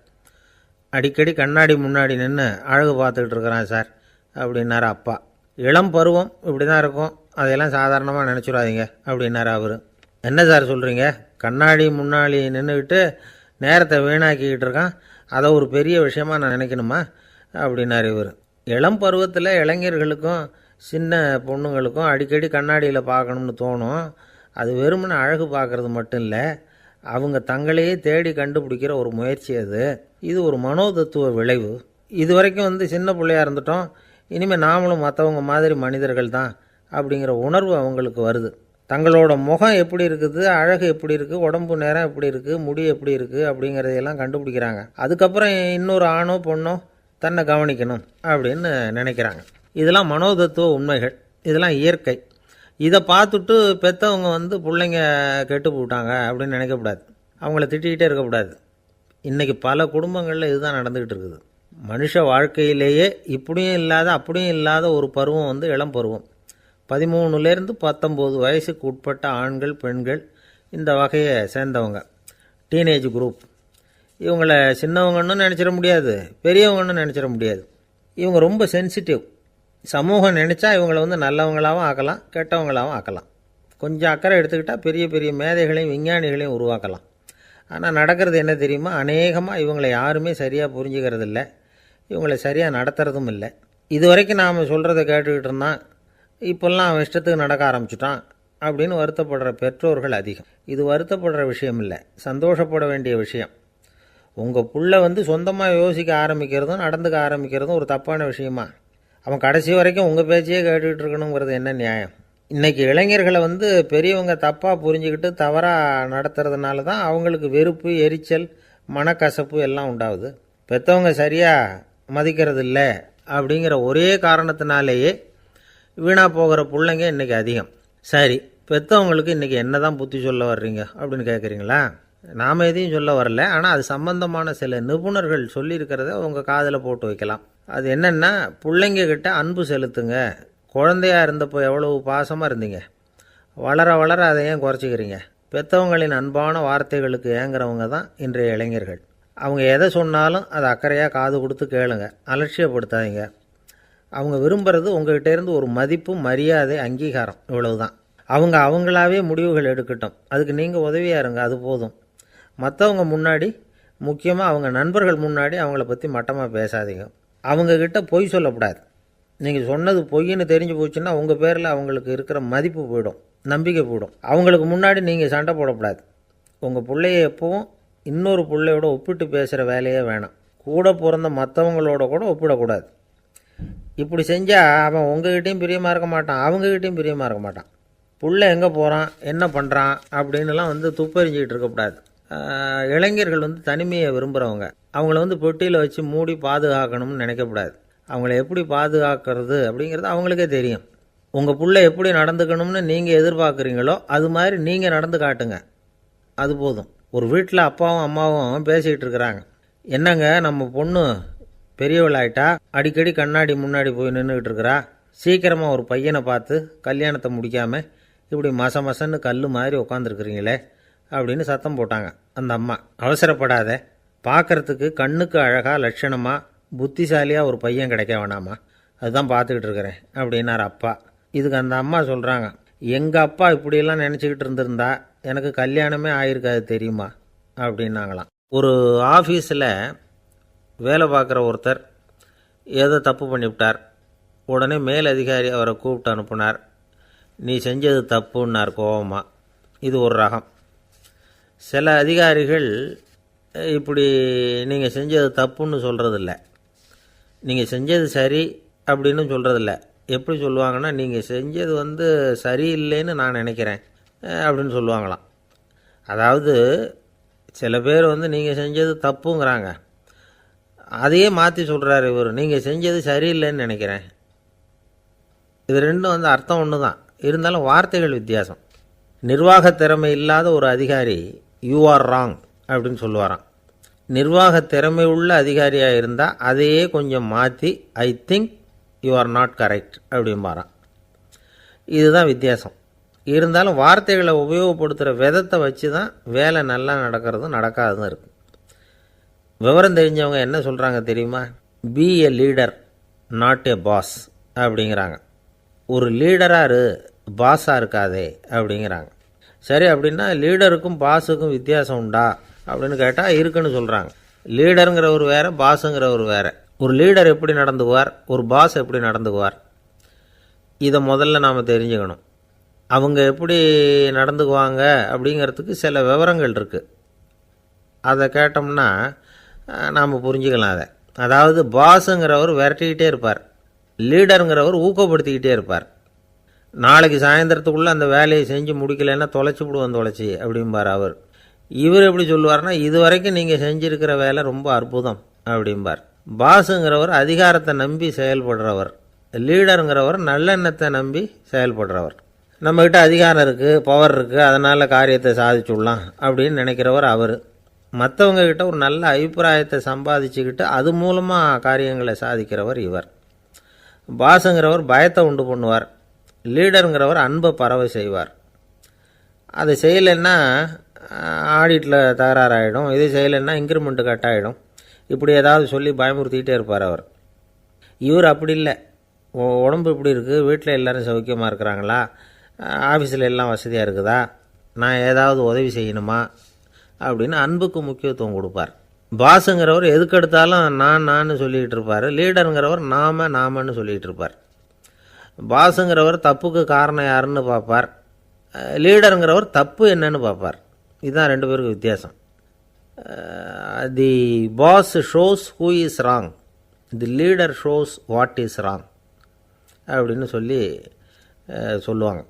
அடிக்கடி கண்ணாடி முன்னாடி நின்று அழகு பார்த்துக்கிட்டு இருக்கிறான் சார் அப்படின்னார் அப்பா. இளம் பருவம் இப்படி தான் இருக்கும், அதையெல்லாம் சாதாரணமாக நினச்சிடாதீங்க அப்படின்னார் அவர். என்ன சார் சொல்கிறீங்க, கண்ணாடி முன்னாடி நின்றுக்கிட்டு நேரத்தை வீணாக்கிக்கிட்டு இருக்கான், அதை ஒரு பெரிய விஷயமாக நான் நினைக்கணுமா அப்படின்னார் இவர். இளம் பருவத்தில் இளைஞர்களுக்கும் சின்ன பொண்ணுங்களுக்கும் அடிக்கடி கண்ணாடியில் பார்க்கணும்னு தோணும். அது வெறுமனே அழகு பார்க்குறது மட்டும் இல்லை, அவங்க தங்களையே தேடி கண்டுபிடிக்கிற ஒரு முயற்சி அது. இது ஒரு மனோதத்துவ விளைவு. இது வரைக்கும் சின்ன பிள்ளையாக இருந்துட்டோம், இனிமேல் நாமளும் மற்றவங்க மாதிரி மனிதர்கள் தான் அப்படிங்கிற உணர்வு அவங்களுக்கு வருது. தங்களோட முகம் எப்படி இருக்குது, அழகு எப்படி இருக்குது, உடம்பு நேரம் எப்படி இருக்குது, முடி எப்படி இருக்குது அப்படிங்கிறதையெல்லாம் கண்டுபிடிக்கிறாங்க. அதுக்கப்புறம் இன்னொரு ஆணோ பொண்ணோ தன்னை கவனிக்கணும் அப்படின்னு நினைக்கிறாங்க. இதெல்லாம் மனோதத்துவ உண்மைகள், இதெல்லாம் இயற்கை. இதை பார்த்துட்டு பெற்றவங்க பிள்ளைங்க கெட்டு போட்டாங்க அப்படின்னு நினைக்கக்கூடாது, அவங்கள திட்டிக்கிட்டே இருக்கக்கூடாது. இன்றைக்கி பல குடும்பங்களில் இதுதான் நடந்துக்கிட்டு இருக்குது. மனுஷ வாழ்க்கையிலேயே இப்படியும் இல்லாத அப்படியும் இல்லாத ஒரு பருவம் இளம் பருவம். 13லேருந்து 19 வயசுக்கு உட்பட்ட ஆண்கள் பெண்கள் இந்த வகையை சேர்ந்தவங்க, டீனேஜ் குரூப். இவங்கள சின்னவங்கன்னு நினச்சிட முடியாது, பெரியவங்கன்னு நினச்சிட முடியாது. இவங்க ரொம்ப சென்சிட்டிவ். சமூகம் நினச்சா இவங்களை நல்லவங்களாகவும் ஆக்கலாம், கெட்டவங்களாகவும் ஆக்கலாம். கொஞ்சம் அக்கறை எடுத்துக்கிட்டால் பெரிய பெரிய மேதைகளையும் விஞ்ஞானிகளையும் உருவாக்கலாம். ஆனால் நடக்கிறது என்ன தெரியுமா, அநேகமாக இவங்களை யாருமே சரியாக புரிஞ்சுக்கிறது இல்லை, இவங்களை சரியாக நடத்துறதும் இல்லை. இது வரைக்கும் நாம் சொல்கிறத கேட்டுக்கிட்டு இருந்தான், இப்போல்லாம் அவன் இஷ்டத்துக்கு நடக்க ஆரம்பிச்சிட்டான் அப்படின்னு வருத்தப்படுற பெற்றோர்கள் அதிகம். இது வருத்தப்படுற விஷயம் இல்லை, சந்தோஷப்பட வேண்டிய விஷயம். உங்கள் புள்ள சொந்தமாக யோசிக்க ஆரம்பிக்கிறதும் நடந்துக்க ஆரம்பிக்கிறதும் ஒரு தப்பான விஷயமா? அவன் கடைசி வரைக்கும் உங்கள் பேச்சையே கேட்டுக்கிட்டு இருக்கணுங்கிறது என்ன நியாயம்? இன்றைக்கி இளைஞர்களை பெரியவங்க தப்பாக புரிஞ்சுக்கிட்டு தவறாக நடத்துறதுனால தான் அவங்களுக்கு வெறுப்பு, எரிச்சல், மனக்கசப்பு எல்லாம் உண்டாகுது. பெற்றவங்க சரியாக மதிக்கிறது இல்லை அப்படிங்கிற ஒரே காரணத்தினாலேயே வீணாக போகிற பிள்ளைங்க இன்றைக்கி அதிகம். சரி, பெற்றவங்களுக்கு இன்றைக்கி என்ன தான் புத்தி சொல்ல வர்றீங்க அப்படின்னு கேட்குறீங்களா? நாம் எதையும் சொல்ல வரல, ஆனால் அது சம்பந்தமான சில நிபுணர்கள் சொல்லியிருக்கிறத உங்கள் காதில் போட்டு வைக்கலாம். அது என்னென்னா, பிள்ளைங்கக்கிட்ட அன்பு செலுத்துங்க. குழந்தையாக இருந்தப்போ எவ்வளவு பாசமாக இருந்தீங்க, வளர வளர அதை ஏன் குறைச்சிக்கிறீங்க? பெற்றவங்களின் அன்பான வார்த்தைகளுக்கு ஏங்குறவங்க தான் இன்றைய இளைஞர்கள். அவங்க எதை சொன்னாலும் அதை அக்கறையாக காது கொடுத்து கேளுங்க, அலட்சியப்படுத்தாதீங்க. அவங்க விரும்புகிறது உங்கள்கிட்டேருந்து ஒரு மதிப்பு, மரியாதை, அங்கீகாரம், இவ்வளவு தான். அவங்களாவே முடிவுகள் எடுக்கட்டும், அதுக்கு நீங்கள் உதவியாக இருங்க, அது போதும். மற்றவங்க முன்னாடி, முக்கியமாக அவங்க நண்பர்கள் முன்னாடி அவங்கள பற்றி மட்டமாக பேசாதீங்க. அவங்கக்கிட்ட பொய் சொல்லக்கூடாது. நீங்கள் சொன்னது பொய்ன்னு தெரிஞ்சு போச்சுன்னா உங்கள் பேரில் அவங்களுக்கு இருக்கிற மதிப்பு போயிடும், நம்பிக்கை போயிடும். அவங்களுக்கு முன்னாடி நீங்கள் சண்டை போடக்கூடாது. உங்கள் பிள்ளைய எப்பவும் இன்னொரு பிள்ளையோட ஒப்பிட்டு பேசுகிற வேலையே வேணாம். கூட பிறந்த மற்றவங்களோட கூட ஒப்பிடக்கூடாது. இப்படி செஞ்சால் அவன் உங்ககிட்டையும் பிரியமாக இருக்க மாட்டான், அவங்ககிட்டையும் பிரியமாக இருக்க மாட்டான். புள்ள எங்கே போகிறான், என்ன பண்ணுறான் அப்படின்னுலாம் துப்பறிஞ்சிக்கிட்டு இருக்கக்கூடாது. இளைஞர்கள் தனிமையை விரும்புகிறவங்க. அவங்கள பெட்டியில் வச்சு மூடி பாதுகாக்கணும்னு நினைக்கக்கூடாது. அவங்கள எப்படி பாதுகாக்கிறது அப்படிங்கிறது அவங்களுக்கே தெரியும். உங்கள் புள்ள எப்படி நடந்துக்கணும்னு நீங்கள் எதிர்பார்க்குறீங்களோ அது மாதிரி நீங்கள் நடந்து காட்டுங்க, அது போதும். ஒரு வீட்டில் அப்பாவும் அம்மாவும் பேசிக்கிட்டு இருக்கிறாங்க, என்னங்க நம்ம பொண்ணு பெரியவளாயிட்டா, அடிக்கடி கண்ணாடி முன்னாடி போய் நின்றுக்கிட்டு இருக்கிறா, சீக்கிரமாக ஒரு பையனை பார்த்து கல்யாணத்தை முடிக்காமல் இப்படி மசன்னு கல் மாதிரி உட்காந்துருக்குறீங்களே அப்படின்னு சத்தம் போட்டாங்க அந்த அம்மா. அவசரப்படாத, பார்க்குறதுக்கு கண்ணுக்கு அழகாக லட்சணமாக புத்திசாலியாக ஒரு பையன் கிடைக்க வேணாமா, அதுதான் பார்த்துக்கிட்டு இருக்கிறேன் அப்படின்னார் அப்பா. இதுக்கு அந்த அம்மா சொல்கிறாங்க, எங்கள் அப்பா இப்படியெல்லாம் நினச்சிக்கிட்டு இருந்திருந்தா எனக்கு கல்யாணமே ஆகிருக்காது தெரியுமா அப்படின்னாங்களாம். ஒரு ஆஃபீஸில் வேலை பார்க்குற ஒருத்தர் ஏதோ தப்பு பண்ணிவிட்டார். உடனே மேலதிகாரி அவரை கூப்பிட்டு அனுப்புனார். நீ செஞ்சது தப்புன்னார் கோபமாக. இது ஒரு ரகம். சில அதிகாரிகள் இப்படி நீங்கள் செஞ்சது தப்புன்னு சொல்கிறதில்ல, நீங்கள் செஞ்சது சரி அப்படின்னு சொல்கிறதில்ல. எப்படி சொல்லுவாங்கன்னா, நீங்கள் செஞ்சது சரியில்லைன்னு நான் நினைக்கிறேன் அப்படின்னு சொல்லுவாங்களாம். அதாவது சில பேர் நீங்கள் செஞ்சது தப்புங்கிறாங்க, அதையே மாற்றி சொல்கிறாரு இவர், நீங்கள் செஞ்சது சரியில்லைன்னு நினைக்கிறேன். இது ரெண்டும் அர்த்தம் ஒன்று தான், இருந்தாலும் வார்த்தைகள் வித்தியாசம். நிர்வாக திறமை இல்லாத ஒரு அதிகாரி யூ ஆர் ராங் அப்படின்னு சொல்லுவாராம். நிர்வாக திறமை உள்ள அதிகாரியாக இருந்தால் அதையே கொஞ்சம் மாற்றி I think you are not correct அப்படிம்பாராம். இதுதான் வித்தியாசம். இருந்தாலும் வார்த்தைகளை உபயோகப்படுத்துகிற விதத்தை வச்சு தான் வேலை நல்லா நடக்கிறதும் நடக்காததும் இருக்குது. விவரம் தெரிஞ்சவங்க என்ன சொல்கிறாங்க தெரியுமா? Be a leader not a boss அப்படிங்கிறாங்க. ஒரு லீடராக இரு, பாஸாக இருக்காதே அப்படிங்கிறாங்க. சரி, அப்படின்னா லீடருக்கும் பாஸுக்கும் வித்தியாசம் உண்டா அப்படின்னு கேட்டால் இருக்குன்னு சொல்கிறாங்க. லீடருங்கிறவர் வேறு, பாஸுங்கிறவர் வேறு. ஒரு லீடர் எப்படி நடந்துக்குவார், ஒரு பாஸ் எப்படி நடந்துக்குவார், இதை முதல்ல நாம் தெரிஞ்சுக்கணும். அவங்க எப்படி நடந்துக்குவாங்க அப்படிங்கிறதுக்கு சில விவரங்கள் இருக்குது. அதை கேட்டோம்னா நாம் புரிஞ்சுக்கலாம் அதை. அதாவது பாஸுங்கிறவர் விரட்டிக்கிட்டே இருப்பார், லீடருங்கிறவர் ஊக்கப்படுத்திக்கிட்டே இருப்பார். நாளைக்கு சாயந்தரத்துக்குள்ளே அந்த வேலையை செஞ்சு முடிக்கலைன்னா தொலைச்சி விடுவோம் தொலைச்சி அப்படிம்பார் அவர். இவர் எப்படி சொல்லுவார்னா, இது வரைக்கும் நீங்கள் செஞ்சுருக்கிற வேலை ரொம்ப அற்புதம் அப்படிம்பார். பாஸுங்கிறவர் அதிகாரத்தை நம்பி செயல்படுறவர், லீடருங்கிறவர் நல்லெண்ணத்தை நம்பி செயல்படுறவர். நம்மக்கிட்ட அதிகாரம் இருக்குது, பவர் இருக்குது, அதனால் காரியத்தை சாதிச்சுடலாம் அப்படின்னு நினைக்கிறவர் அவர். மற்றவங்கக்கிட்ட ஒரு நல்ல அபிப்பிராயத்தை சம்பாதிச்சுக்கிட்டு அது மூலமாக காரியங்களை சாதிக்கிறவர் இவர். பாஸுங்கிறவர் பயத்தை உண்டு பண்ணுவார், லீடருங்கிறவர் அன்பை பரவ செய்வார். அதை செய்யலைன்னா ஆடிட்டில் தகராறாயிடும், இது செய்யலைன்னா இன்க்ரிமெண்ட்டு கட் ஆகிடும், இப்படி ஏதாவது சொல்லி பயமுறுத்திக்கிட்டே இருப்பார் அவர். இவர் அப்படி இல்லை. உடம்பு இப்படி இருக்குது, வீட்டில் எல்லோரும் சௌக்கியமாக இருக்கிறாங்களா, ஆஃபீஸில் எல்லாம் வசதியாக இருக்குதா, நான் ஏதாவது உதவி செய்யணுமா அப்படின்னு அன்புக்கு முக்கியத்துவம் கொடுப்பார். பாஸுங்கிறவர் எதுக்கெடுத்தாலும் நான் சொல்லிகிட்டு இருப்பார், லீடருங்கிறவர் நாமன்னு சொல்லிகிட்டு இருப்பார். பாஸுங்கிறவர் தப்புக்கு காரணம் யாருன்னு பார்ப்பார், லீடருங்கிறவர் தப்பு என்னன்னு பார்ப்பார். இதுதான் ரெண்டு பேருக்கு வித்தியாசம். The boss shows who is wrong, the leader shows what is wrong அப்படின்னு சொல்லுவாங்க.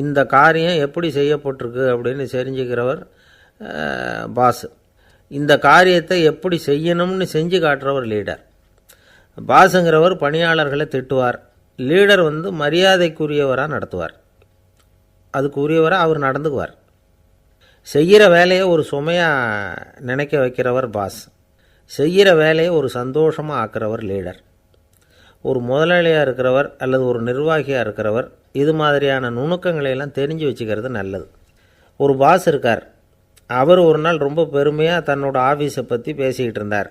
இந்த காரியம் எப்படி செய்யப்பட்டிருக்கு அப்படின்னு தெரிஞ்சுக்கிறவர் பாஸ், இந்த காரியத்தை எப்படி செய்யணும்னு செஞ்சு காட்டுறவர் லீடர். பாஸுங்கிறவர் பணியாளர்களை திட்டுவார், லீடர் மரியாதைக்குரியவராக நடத்துவார், அதுக்குரியவராக அவர் நடந்துக்குவார். செய்கிற வேலையை ஒரு சுமையாக நினைக்க வைக்கிறவர் பாஸ், செய்கிற வேலையை ஒரு சந்தோஷமாக ஆக்கிறவர் லீடர். ஒரு முதலாளியாக இருக்கிறவர் அல்லது ஒரு நிர்வாகியாக இருக்கிறவர் இது மாதிரியான நுணுக்கங்களையெல்லாம் தெரிஞ்சு வச்சுக்கிறது நல்லது. ஒரு பாஸ் இருக்கார், அவர் ஒரு நாள் ரொம்ப பெருமையாக தன்னோட ஆஃபீஸை பற்றி பேசிக்கிட்டு இருந்தார்.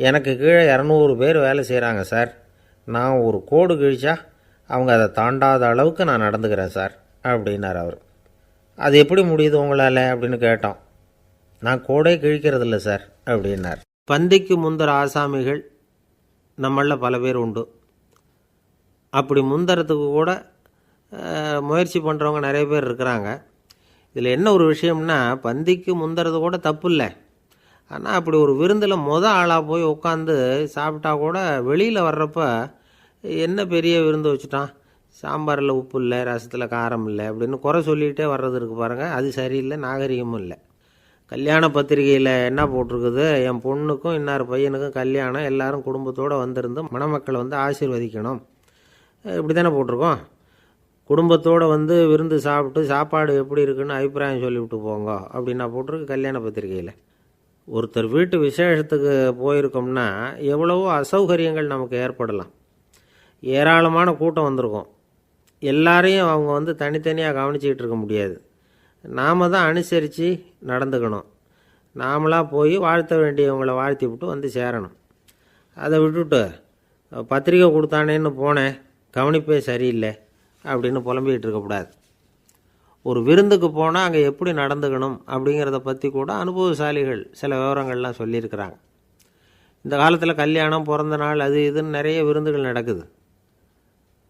எனக்கு கீழே 200 பேர் வேலை செய்கிறாங்க சார், நான் ஒரு கோடு கிழிச்சா அவங்க அதை தாண்டாத அளவுக்கு நான் நடந்துக்கிறேன் சார் அப்படின்னார் அவர். அது எப்படி முடியுது உங்களால் அப்படின்னு கேட்டோம். நான் கோடே கிழிக்கிறதில்ல சார் அப்படின்னார். பந்திக்கு முந்தர ஆசாமிகள் நம்மளில் பல பேர் உண்டு. அப்படி முந்தறதுக்கு கூட முயற்சி பண்ணுறவங்க நிறைய பேர் இருக்கிறாங்க. இதில் என்ன ஒரு விஷயம்னா, பந்திக்கு முந்துறது கூட தப்பு இல்லை. ஆனால் அப்படி ஒரு விருந்தில் ஆளாக போய் உட்காந்து சாப்பிட்டா கூட வெளியில் வர்றப்ப என்ன பெரிய விருந்து வச்சுட்டான், சாம்பாரில் உப்பு இல்லை, ரசத்தில் காரம் இல்லை அப்படின்னு குறை சொல்லிகிட்டே வர்றது இருக்குது பாருங்கள், அது சரியில்லை, நாகரிகமும் இல்லை. கல்யாண பத்திரிகையில் என்ன போட்டிருக்குது, என் பொண்ணுக்கும் இன்னார் பையனுக்கும் கல்யாணம், எல்லாரும் குடும்பத்தோடு வந்திருந்து மணமக்களை ஆசீர்வதிக்கணும், இப்படி தானே போட்டிருக்கோம். குடும்பத்தோடு விருந்து சாப்பிட்டு சாப்பாடு எப்படி இருக்குன்னு அபிப்பிராயம் சொல்லிவிட்டு போங்க அப்படின்னா போட்டிருக்கு கல்யாண பத்திரிகையில். ஒருத்தர் வீட்டு விசேஷத்துக்கு போயிருக்கோம்னா எவ்வளவோ அசௌகரியங்கள் நமக்கு ஏற்படலாம். ஏராளமான கூட்டம் வந்திருக்கும், எல்லாரையும் அவங்க தனித்தனியாக கவனிச்சிக்கிட்டு இருக்க முடியாது. நாம் தான் அனுசரித்து நடந்துக்கணும். நாமளாக போய் வாழ்த்த வேண்டியவங்களை வாழ்த்தி விட்டு சேரணும். அதை விட்டுட்டு பத்திரிக்கை கொடுத்தானேன்னு போனேன், கவனிப்பே சரியில்லை அப்படின்னு புலம்பிக்கிட்டு இருக்கக்கூடாது. ஒரு விருந்துக்கு போனால் அங்கே எப்படி நடந்துக்கணும் அப்படிங்கிறத பற்றி கூட அனுபவசாலிகள் சில விவரங்கள்லாம் சொல்லியிருக்கிறாங்க. இந்த காலத்தில் கல்யாணம், பிறந்த நாள், அது இதுன்னு நிறைய விருந்துகள் நடக்குது.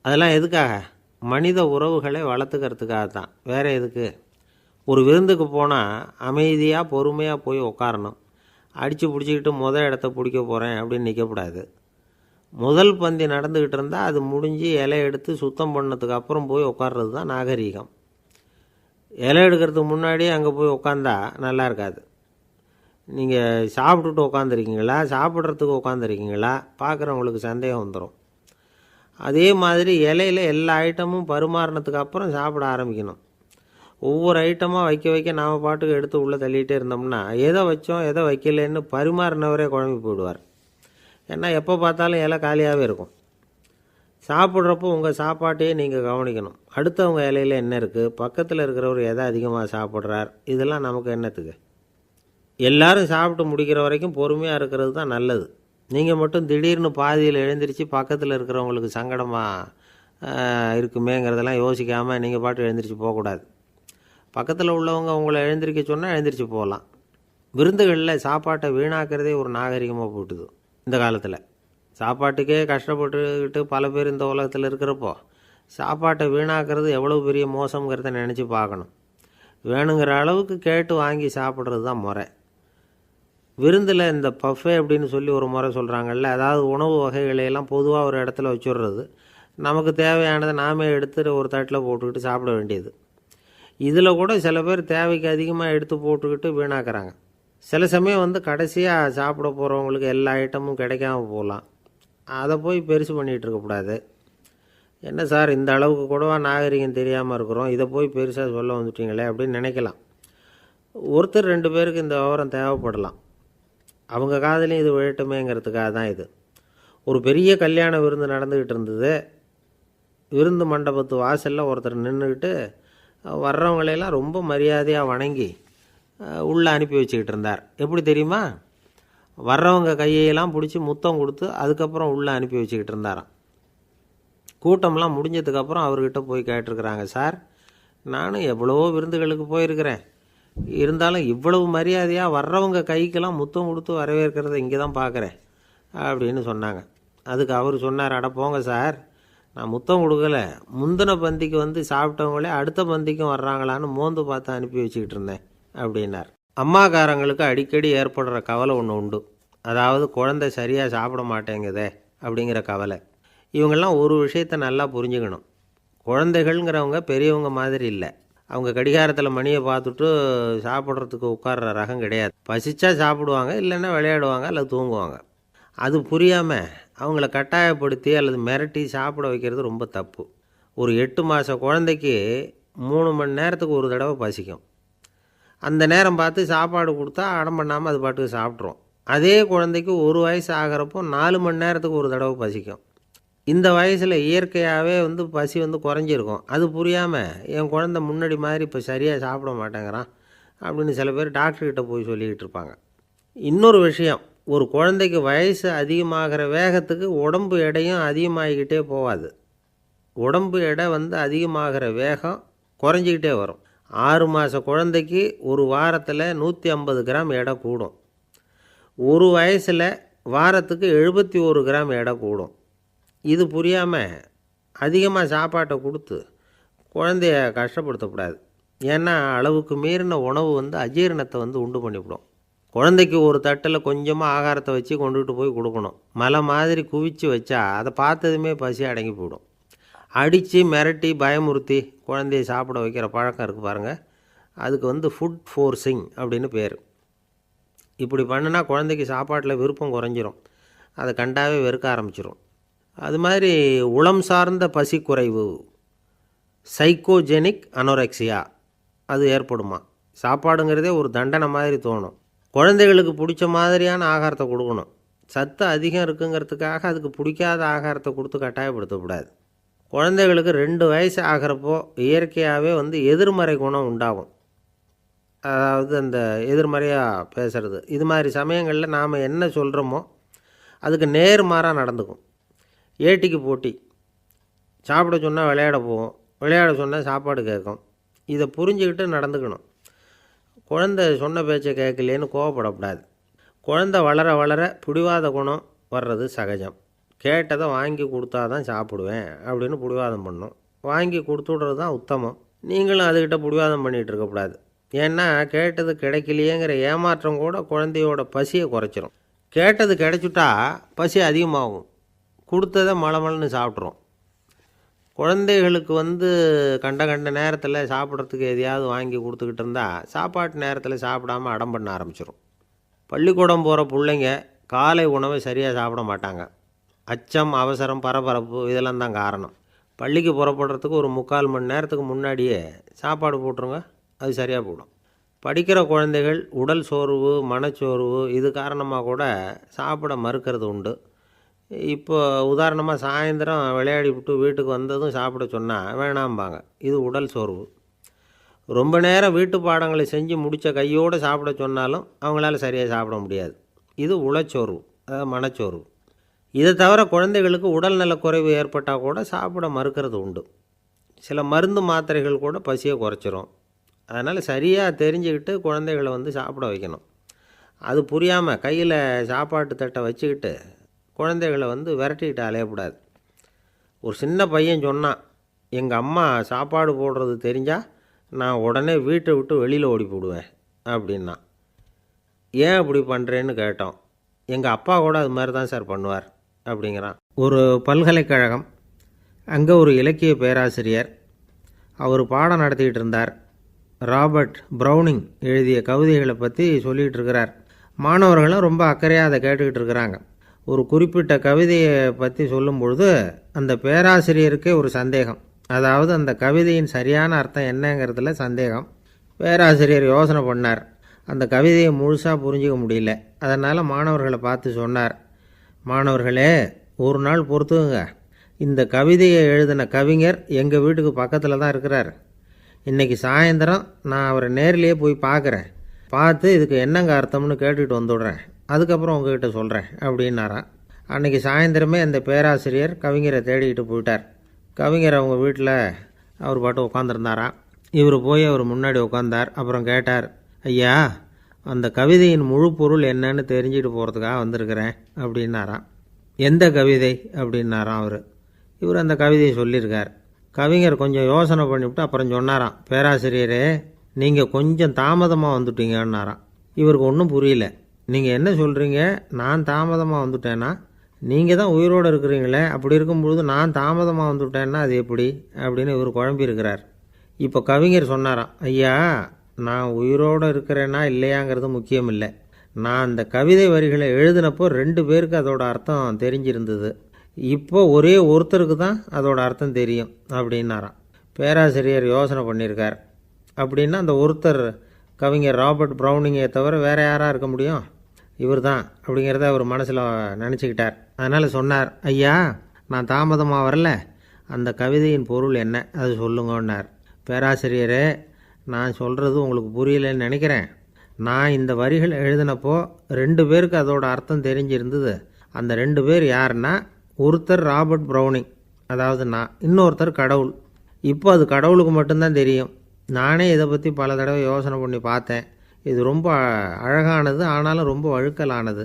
அதெல்லாம் எதுக்காக? மனித உறவுகளை வளர்த்துக்கிறதுக்காக தான், வேறு எதுக்கு? ஒரு விருந்துக்கு போனால் அமைதியாக பொறுமையாக போய் உட்காரணும். அடித்து பிடிச்சிக்கிட்டு இடத்த பிடிக்க போகிறேன் அப்படின்னு நிற்கக்கூடாது. முதல் பந்தி நடந்துக்கிட்டு இருந்தால் அது முடிஞ்சு இலை எடுத்து சுத்தம் பண்ணதுக்கு அப்புறம் போய் உட்கார்றது தான் நாகரீகம். இலை எடுக்கிறதுக்கு முன்னாடியே அங்கே போய் உட்காந்தா நல்லா இருக்காது. நீங்கள் சாப்பிட்டுட்டு உட்காந்துருக்கீங்களா, சாப்பிட்றதுக்கு உட்காந்துருக்கீங்களா, பார்க்குறவங்களுக்கு சந்தேகம் வந்துடும். அதே மாதிரி இலையில் எல்லா ஐட்டமும் பரிமாறினதுக்கு அப்புறம் சாப்பிட ஆரம்பிக்கணும். ஒவ்வொரு ஐட்டமாக வைக்க நாம் பாட்டுக்கு எடுத்து உள்ளே தள்ளிகிட்டே இருந்தோம்னா எதை வச்சோம் எதை வைக்கலன்னு பரிமாறினவரே குழம்பி போயிடுவார். ஏன்னா எப்போ பார்த்தாலும் இலை காலியாகவே இருக்கும். சாப்பிட்றப்போ உங்கள் சாப்பாட்டையே நீங்கள் கவனிக்கணும். அடுத்தவங்க இலையில் என்ன இருக்குது, பக்கத்தில் இருக்கிறவர் எதை அதிகமாக சாப்பிட்றார், இதெல்லாம் நமக்கு என்னத்துக்கு? எல்லோரும் சாப்பிட்டு முடிக்கிற வரைக்கும் பொறுமையாக இருக்கிறது தான் நல்லது. நீங்கள் மட்டும் திடீர்னு பாதியில் எழுந்திரிச்சு பக்கத்தில் இருக்கிறவங்களுக்கு சங்கடமாக இருக்குமேங்கிறதெல்லாம் யோசிக்காமல் நீங்கள் பாட்டு எழுந்திரிச்சு போகக்கூடாது. பக்கத்தில் உள்ளவங்க உங்களை எழுந்திரிக்க சொன்னால் எழுந்திரிச்சு போகலாம். விருந்துகளில் சாப்பாட்டை வீணாக்கிறதே ஒரு நாகரிகமாக போட்டுது இந்த காலத்தில். சாப்பாட்டுக்கே கஷ்டப்பட்டுக்கிட்டு பல பேர் இந்த உலகத்தில் இருக்கிறப்போ சாப்பாட்டை வீணாக்கிறது எவ்வளோ பெரிய மோசங்கிறத நினச்சி பார்க்கணும். வேணுங்கிற அளவுக்கு கேட்டு வாங்கி சாப்பிட்றது தான் முறை. விருந்தில் இந்த பஃபே அப்படின்னு சொல்லி ஒரு முறை சொல்கிறாங்கல்ல, அதாவது உணவு வகைகளையெல்லாம் பொதுவாக ஒரு இடத்துல வச்சுடுறது, நமக்கு தேவையானதை நாமே எடுத்து ஒரு தட்டில் போட்டுக்கிட்டு சாப்பிட வேண்டியது. இதில் கூட சில பேர் தேவைக்கு அதிகமாக எடுத்து போட்டுக்கிட்டு வீணாக்குறாங்க. சில சமயம் கடைசியாக சாப்பிட போகிறவங்களுக்கு எல்லா ஐட்டமும் கிடைக்காம போகலாம். அதை போய் பெருசு பண்ணிகிட்டு இருக்கக்கூடாது. என்ன சார் இந்த அளவுக்கு கூடவா நாகரிகம் தெரியாமல் இருக்கிறோம், இதை போய் பெருசாக சொல்ல வந்துட்டீங்களே அப்படின்னு நினைக்கலாம். ஒருத்தர் 2 பேருக்கு இந்த விவரம் தேவைப்படலாம். அவங்க காதலையும் இது விழட்டுமேங்கிறதுக்காக தான் இது. ஒரு பெரிய கல்யாண விருந்து நடந்துக்கிட்டு இருந்தது. விருந்து மண்டபத்து வாசலில் ஒருத்தர் நின்றுக்கிட்டு வர்றவங்களையெல்லாம் ரொம்ப மரியாதையாக வணங்கி உள்ளே அனுப்பி வச்சுக்கிட்டு இருந்தார். எப்படி தெரியுமா? வர்றவங்க கையெல்லாம் பிடிச்சி முத்தம் கொடுத்து அதுக்கப்புறம் உள்ளே அனுப்பி வச்சுக்கிட்டு இருந்தாராம். கூட்டம்லாம் முடிஞ்சதுக்கப்புறம் அவர்கிட்ட போய் கேட்டிருக்கிறாங்க, சார் நானும் எவ்வளவோ விருந்துகளுக்கு போயிருக்கிறேன், இருந்தாலும் இவ்வளவு மரியாதையாக வர்றவங்க கைக்கெல்லாம் முத்தம் கொடுத்து வரவேற்கிறத இங்கே தான் பார்க்குறேன் அப்படின்னு சொன்னாங்க. அதுக்கு அவர் சொன்னார், அட போங்க சார், நான் முத்தம் கொடுக்கல, முந்தின பந்திக்கு சாப்பிட்டவங்களே அடுத்த பந்திக்கும் வர்றாங்களான்னு மோந்து பார்த்து அனுப்பி வச்சுக்கிட்டு இருந்தேன் அப்படின்னார். அம்மாக்காரங்களுக்கு அடிக்கடி ஏற்படுற கவலை ஒன்று உண்டு. அதாவது குழந்தை சரியாக சாப்பிட மாட்டேங்குதே அப்படிங்கிற கவலை. இவங்கெல்லாம் ஒரு விஷயத்தை நல்லா புரிஞ்சுக்கணும். குழந்தைகள்ங்கிறவங்க பெரியவங்க மாதிரி இல்லை. அவங்க கடிகாரத்தில் மணியை பார்த்துட்டு சாப்பிட்றதுக்கு உட்கார்ற ரகம் கிடையாது. பசிச்சா சாப்பிடுவாங்க, இல்லைன்னா விளையாடுவாங்க அல்லது தூங்குவாங்க. அது புரியாமல் அவங்கள கட்டாயப்படுத்தி அல்லது மிரட்டி சாப்பிட வைக்கிறது ரொம்ப தப்பு. ஒரு 8 மாத குழந்தைக்கு 3 மணி நேரத்துக்கு ஒரு தடவை பசிக்கும். அந்த நேரம் பார்த்து சாப்பாடு கொடுத்தா அடம் பண்ணாமல் அது பாட்டுக்கு சாப்பிட்றோம். அதே குழந்தைக்கு 1 வயசு ஆகிறப்போ 4 மணி நேரத்துக்கு ஒரு தடவை பசிக்கும். இந்த வயசில் இயற்கையாகவே பசி குறைஞ்சிருக்கும். அது புரியாமல் என் குழந்தை முன்னாடி மாதிரி இப்போ சரியாக சாப்பிட மாட்டேங்கிறான் அப்படின்னு சில பேர் டாக்டர்கிட்ட போய் சொல்லிக்கிட்டு இருப்பாங்க. இன்னொரு விஷயம், ஒரு குழந்தைக்கு வயசு அதிகமாகிற வேகத்துக்கு உடம்பு எடையும் அதிகமாகிக்கிட்டே போகாது. உடம்பு எடை அதிகமாகிற வேகம் குறைஞ்சிக்கிட்டே வரும். 6 மாத குழந்தைக்கு ஒரு வாரத்தில் 150 கிராம் எடை கூடும். ஒரு வயசில் வாரத்துக்கு 71 கிராம் எடை கூடும். இது புரியாமல் அதிகமாக சாப்பாட்டை கொடுத்து குழந்தைய கஷ்டப்படுத்தக்கூடாது. ஏன்னா அளவுக்கு மீறின உணவு அஜீரணத்தை உண்டு பண்ணிவிடும். குழந்தைக்கு ஒரு தட்டில் கொஞ்சமாக ஆகாரத்தை வச்சு கொண்டுகிட்டு போய் கொடுக்கணும். மலை மாதிரி குவிச்சு வச்சா அதை பார்த்ததுமே பசி அடங்கி போயிடும். அடித்து மிரட்டி பயமுறுத்தி குழந்தைய சாப்பிட வைக்கிற பழக்கம் இருக்குது பாருங்கள், அதுக்கு ஃபுட் ஃபோர்ஸிங் அப்படின்னு பேர். இப்படி பண்ணுனா குழந்தைக்கு சாப்பாட்டில் விருப்பம் குறைஞ்சிரும், அதை கண்டாவே வெறுக்க ஆரம்பிச்சிடும். அது மாதிரி உளம் சார்ந்த பசி குறைவு, சைக்கோஜெனிக் அனோரெக்சியா, அது ஏற்படுமா. சாப்பாடுங்கிறதே ஒரு தண்டனை மாதிரி தோணும். குழந்தைகளுக்கு பிடிச்ச மாதிரியான ஆகாரத்தை கொடுக்கணும். சத்து அதிகம் இருக்குங்கிறதுக்காக அதுக்கு பிடிக்காத ஆகாரத்தை கொடுத்து கட்டாயப்படுத்தக்கூடாது. குழந்தைகளுக்கு 2 வயசு ஆகிறப்போ இயற்கையாகவே எதிர்மறை குணம் உண்டாகும். அதாவது அந்த எதிர்மறையாக பேசுகிறது. இது மாதிரி சமயங்களில் நாம் என்ன சொல்கிறோமோ அதுக்கு நேர்மாறாக நடந்துக்கும். ஏட்டிக்கு போட்டி. சாப்பிட சொன்னால் விளையாட போவோம், விளையாட சொன்னால் சாப்பாடு கேட்கும். இதை புரிஞ்சுக்கிட்டு நடந்துக்கணும். குழந்தை சொன்ன பேச்சை கேட்கலேன்னு கோவப்படக்கூடாது. குழந்தை வளர வளர பிடிவாத குணம் வர்றது சகஜம். கேட்டதை வாங்கி கொடுத்தா தான் சாப்பிடுவேன் அப்படின்னு பிடிவாதம் பண்ணும். வாங்கி கொடுத்துடுறது தான் உத்தமம். நீங்களும் அதுக்கிட்ட பிடிவாதம் பண்ணிகிட்டு இருக்கக்கூடாது. ஏன்னா கேட்டது கிடைக்கலையேங்கிற ஏமாற்றம் கூட குழந்தையோட பசியை குறைச்சிரும். கேட்டது கிடைச்சிட்டா பசி அதிகமாகும். கொடுத்ததை மலமலன்னு சாப்பிட்றோம். குழந்தைகளுக்கு கண்ட கண்ட நேரத்தில் சாப்பிட்றதுக்கு எதையாவது வாங்கி கொடுத்துக்கிட்டு இருந்தால் சாப்பாட்டு நேரத்தில் சாப்பிடாமல் அடம் பண்ண ஆரம்பிச்சிடும். பள்ளிக்கூடம் போகிற பிள்ளைங்க காலை உணவை சரியாக சாப்பிட மாட்டாங்க. அச்சம், அவசரம், பரபரப்பு இதெல்லாம் தான் காரணம். பள்ளிக்கு புறப்படுறதுக்கு ஒரு 3/4 மணி நேரத்துக்கு முன்னாடியே சாப்பாடு போட்டுருங்க, அது சரியாக போடும். படிக்கிற குழந்தைகள் உடல் சோர்வு, மனச்சோர்வு இது காரணமாக கூட சாப்பிட மறுக்கிறது உண்டு. இப்போ உதாரணமாக சாயந்தரம் விளையாடி விட்டு வீட்டுக்கு வந்ததும் சாப்பிட சொன்னால் வேணாம்பாங்க. இது உடல் சோர்வு. ரொம்ப நேரம் வீட்டு பாடங்களை செஞ்சு முடித்த கையோடு சாப்பிட சொன்னாலும் அவங்களால சரியாக சாப்பிட முடியாது. இது உளச்சோர்வு, அதாவது மனச்சோர்வு. இதை தவிர குழந்தைகளுக்கு உடல் நலக்குறைவு ஏற்பட்டால் கூட சாப்பிட மறுக்கிறது உண்டு. சில மருந்து மாத்திரைகள் கூட பசியை குறைச்சிரும். அதனால் சரியாக தெரிஞ்சுக்கிட்டு குழந்தைகளை சாப்பிட வைக்கணும். அது புரியாமல் கையில் சாப்பாட்டு தட்டை வச்சுக்கிட்டு குழந்தைகளை விரட்டிக்கிட்டு அலையக்கூடாது. ஒரு சின்ன பையன் சொன்னான், எங்கள் அம்மா சாப்பாடு போடுறது தெரிஞ்சால் நான் உடனே வீட்டை விட்டு வெளியில் ஓடி போடுவேன் அப்படின்னா. ஏன் அப்படி பண்ணுறேன்னு கேட்டோம். எங்கள் அப்பா கூட அது மாதிரி தான் சார் பண்ணுவார் அப்படிங்கிறான். ஒரு பல்கலைக்கழகம், அங்கே ஒரு இலக்கிய பேராசிரியர், அவர் பாடம் நடத்திக்கிட்டு இருந்தார். ராபர்ட் ப்ரௌனிங் எழுதிய கவிதைகளை பற்றி சொல்லிகிட்டு இருக்கிறார். மாணவர்களும் ரொம்ப அக்கறையாக அதை கேட்டுக்கிட்டு இருக்கிறாங்க. ஒரு குறிப்பிட்ட கவிதையை பற்றி சொல்லும் பொழுது அந்த பேராசிரியருக்கே ஒரு சந்தேகம். அதாவது அந்த கவிதையின் சரியான அர்த்தம் என்னங்கிறதுல சந்தேகம். பேராசிரியர் யோசனை பண்ணார். அந்த கவிதையை முழுசாக புரிஞ்சிக்க முடியல. அதனால் மாணவர்களை பார்த்து சொன்னார், மாணவர்களே, ஒரு நாள் பொறுத்துக்குங்க. இந்த கவிதையை எழுதின கவிஞர் எங்கள் வீட்டுக்கு பக்கத்தில் தான் இருக்கிறார். இன்றைக்கி சாயந்தரம் நான் அவரை நேரிலேயே போய் பார்க்குறேன். பார்த்து இதுக்கு என்னங்க அர்த்தம்னு கேட்டுக்கிட்டு வந்துவிடுறேன். அதுக்கப்புறம் உங்ககிட்ட சொல்கிறேன் அப்படின்னாராம். அன்றைக்கி சாயந்தரமே அந்த பேராசிரியர் கவிஞரை தேடிக்கிட்டு போயிட்டார். கவிஞர் அவங்க வீட்டில் அவர் பாட்டு உட்காந்துருந்தாராம். இவர் போய் அவர் முன்னாடி உட்காந்தார். அப்புறம் கேட்டார், ஐயா, அந்த கவிதையின் முழு பொருள் என்னன்னு தெரிஞ்சுட்டு போகிறதுக்காக வந்திருக்கிறேன் அப்படின்னாராம். எந்த கவிதை அப்படின்னாராம் அவர். இவர் அந்த கவிதையை சொல்லியிருக்கார். கவிஞர் கொஞ்சம் யோசனை பண்ணிவிட்டு அப்புறம் சொன்னாராம், பேராசிரியரே, நீங்கள் கொஞ்சம் தாமதமாக வந்துட்டீங்கன்னாராம். இவருக்கு ஒன்றும் புரியல. நீங்கள் என்ன சொல்கிறீங்க? நான் தாமதமாக வந்துட்டேன்னா? நீங்கள் தான் உயிரோடு இருக்கிறீங்களே, அப்படி இருக்கும்பொழுது நான் தாமதமாக வந்துட்டேன்னா அது எப்படி அப்படின்னு இவர் குழம்பியிருக்கிறார். இப்போ கவிஞர் சொன்னாராம், ஐயா, நான் உயிரோடு இருக்கிறேன்னா இல்லையாங்கிறது முக்கியம் இல்லை. நான் அந்த கவிதை வரிகளை எழுதினப்போ 2 பேருக்கு அதோட அர்த்தம் தெரிஞ்சிருந்தது. இப்போ ஒரே ஒருத்தருக்கு தான் அதோட அர்த்தம் தெரியும் அப்படின்னாராம். பேராசிரியர் யோசனை பண்ணியிருக்கார். அப்படின்னா அந்த ஒருத்தர் கவிஞர் ராபர்ட் ப்ரௌனிங்கை தவிர வேறு யாராக இருக்க முடியும்? இவர் தான் அப்படிங்கிறத அவர் மனசில் நினச்சிக்கிட்டார். அதனால் சொன்னார், ஐயா, நான் தாமதமாக வரல, அந்த கவிதையின் பொருள் என்ன அது சொல்லுங்கன்னார். பேராசிரியரே, நான் சொல்கிறது உங்களுக்கு புரியலைன்னு நினைக்கிறேன். நான் இந்த வரிகள் எழுதினப்போ 2 பேருக்கு அதோட அர்த்தம் தெரிஞ்சிருந்தது. அந்த 2 பேர் யாருன்னா, ஒருத்தர் ராபர்ட் ப்ரௌனிங், அதாவது நான், இன்னொருத்தர் கடவுள். இப்போ அது கடவுளுக்கு மட்டும்தான் தெரியும். நானே இதை பற்றி பல தடவை யோசனை பண்ணி பார்த்தேன். இது ரொம்ப அழகானது, ஆனாலும் ரொம்ப வழுக்கலானது.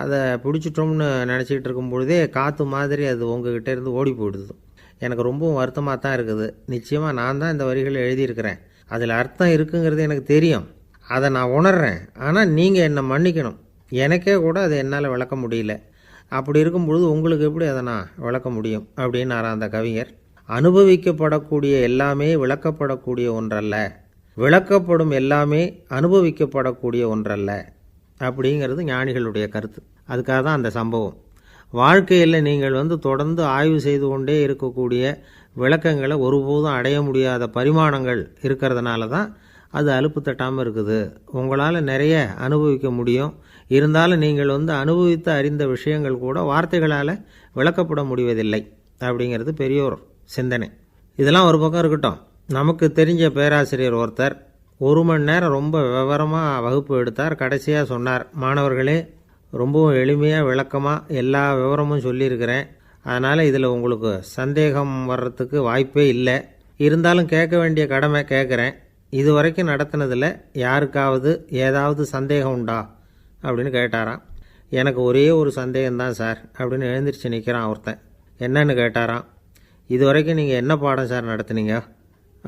அதை பிடிச்சிட்டோம்னு நினச்சிக்கிட்டு இருக்கும் பொழுதே காற்று மாதிரி அது உங்ககிட்ட இருந்து ஓடி போயிடுது. எனக்கு ரொம்பவும் வருத்தமாக தான் இருக்குது. நிச்சயமாக நான் தான் இந்த வரிகளை எழுதியிருக்கிறேன். அதில் அர்த்தம் இருக்குங்கிறது எனக்கு தெரியும். அதை நான் உணர்கிறேன். ஆனால் நீங்கள் என்னை மன்னிக்கணும். எனக்கே கூட அதை என்னால் விளக்க முடியல. அப்படி இருக்கும் பொழுது உங்களுக்கு எப்படி அதை நான் விளக்க முடியும் அப்படின்னாரா அந்த கவிஞர். அனுபவிக்கப்படக்கூடிய எல்லாமே விளக்கப்படக்கூடிய ஒன்றல்ல, விளக்கப்படும் எல்லாமே அனுபவிக்கப்படக்கூடிய ஒன்றல்ல அப்படிங்கிறது ஞானிகளுடைய கருத்து. அதுக்காக தான் அந்த சம்பவம். வாழ்க்கையில் நீங்கள் தொடர்ந்து ஆய்வு செய்து கொண்டே இருக்கக்கூடிய விளக்கங்களை ஒருபோதும் அடைய முடியாத பரிமாணங்கள் இருக்கிறதுனால தான் அது அலுப்பு தட்டாமல் இருக்குது. உங்களால் நிறைய அனுபவிக்க முடியும். இருந்தாலும் நீங்கள் அனுபவித்து அறிந்த விஷயங்கள் கூட வார்த்தைகளால் விளக்கப்பட முடிவதில்லை அப்படிங்கிறது பெரியோர் சிந்தனை. இதெல்லாம் ஒரு பக்கம் இருக்கட்டும். நமக்கு தெரிஞ்ச பேராசிரியர் ஒருத்தர் 1 மணி நேரம் ரொம்ப விவரமாக வகுப்பு எடுத்தார். கடைசியாக சொன்னார், மாணவர்களே, ரொம்பவும் எளிமையாக விளக்கமாக எல்லா விவரமும் சொல்லியிருக்கிறேன். அதனால் இதில் உங்களுக்கு சந்தேகம் வர்றதுக்கு வாய்ப்பே இல்லை. இருந்தாலும் கேட்க வேண்டிய கடமை கேட்குறேன். இது வரைக்கும் நடத்தினதில் யாருக்காவது ஏதாவது சந்தேகம் உண்டா அப்படின்னு கேட்டாராம். எனக்கு ஒரே ஒரு சந்தேகம்தான் சார் அப்படின்னு எழுந்திரிச்சு நிற்கிறான் ஒருத்தன். என்னன்னு கேட்டாராம். இது வரைக்கும் நீங்கள் என்ன பாடம் சார் நடத்துனீங்க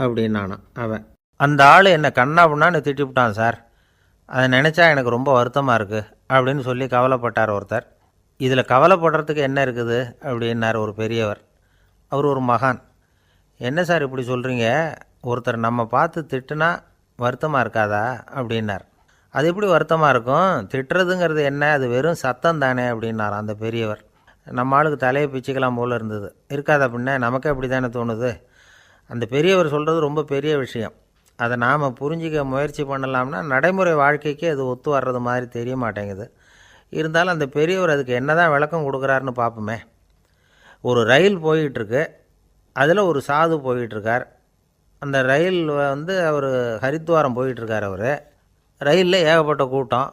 அப்படின்னானா அவன். அந்த ஆள் என்னை கண்ணாப்புண்ணான்னு திட்டிவிட்டான் சார். அதை நினச்சா எனக்கு ரொம்ப வருத்தமாக இருக்குது அப்படின்னு சொல்லி கவலைப்பட்டார் ஒருத்தர். இதில் கவலைப்படுறதுக்கு என்ன இருக்குது அப்படின்னார் ஒரு பெரியவர். அவர் ஒரு மகான். என்ன சார் இப்படி சொல்கிறீங்க? ஒருத்தர் நம்ம பார்த்து திட்டுனா வருத்தமாக இருக்காதா அப்படின்னார். அது எப்படி வருத்தமாக இருக்கும்? திட்டுறதுங்கிறது என்ன? அது வெறும் சத்தம் தானே அப்படின்னார் அந்த பெரியவர். நம்ம ஆளுக்கு தலையை பிச்சுக்கலாம் போல் இருந்தது. இருக்காது அப்படின்னா நமக்கே அப்படி தானே தோணுது. அந்த பெரியவர் சொல்கிறது ரொம்ப பெரிய விஷயம். அதை நாம் புரிஞ்சிக்க முயற்சி பண்ணலாம்னா நடைமுறை வாழ்க்கைக்கு அது ஒத்து வர்றது மாதிரி தெரிய மாட்டேங்குது. இருந்தாலும் அந்த பெரியவர் அதுக்கு என்ன தான் விளக்கம் கொடுக்குறாருன்னு பார்ப்போமே. ஒரு ரயில் போயிட்டுருக்கு. அதில் ஒரு சாது போயிட்டுருக்கார். அந்த ரயில் அவர் ஹரித்வாரம் போயிட்டுருக்கார். அவர் ரயிலில் ஏகப்பட்ட கூட்டம்.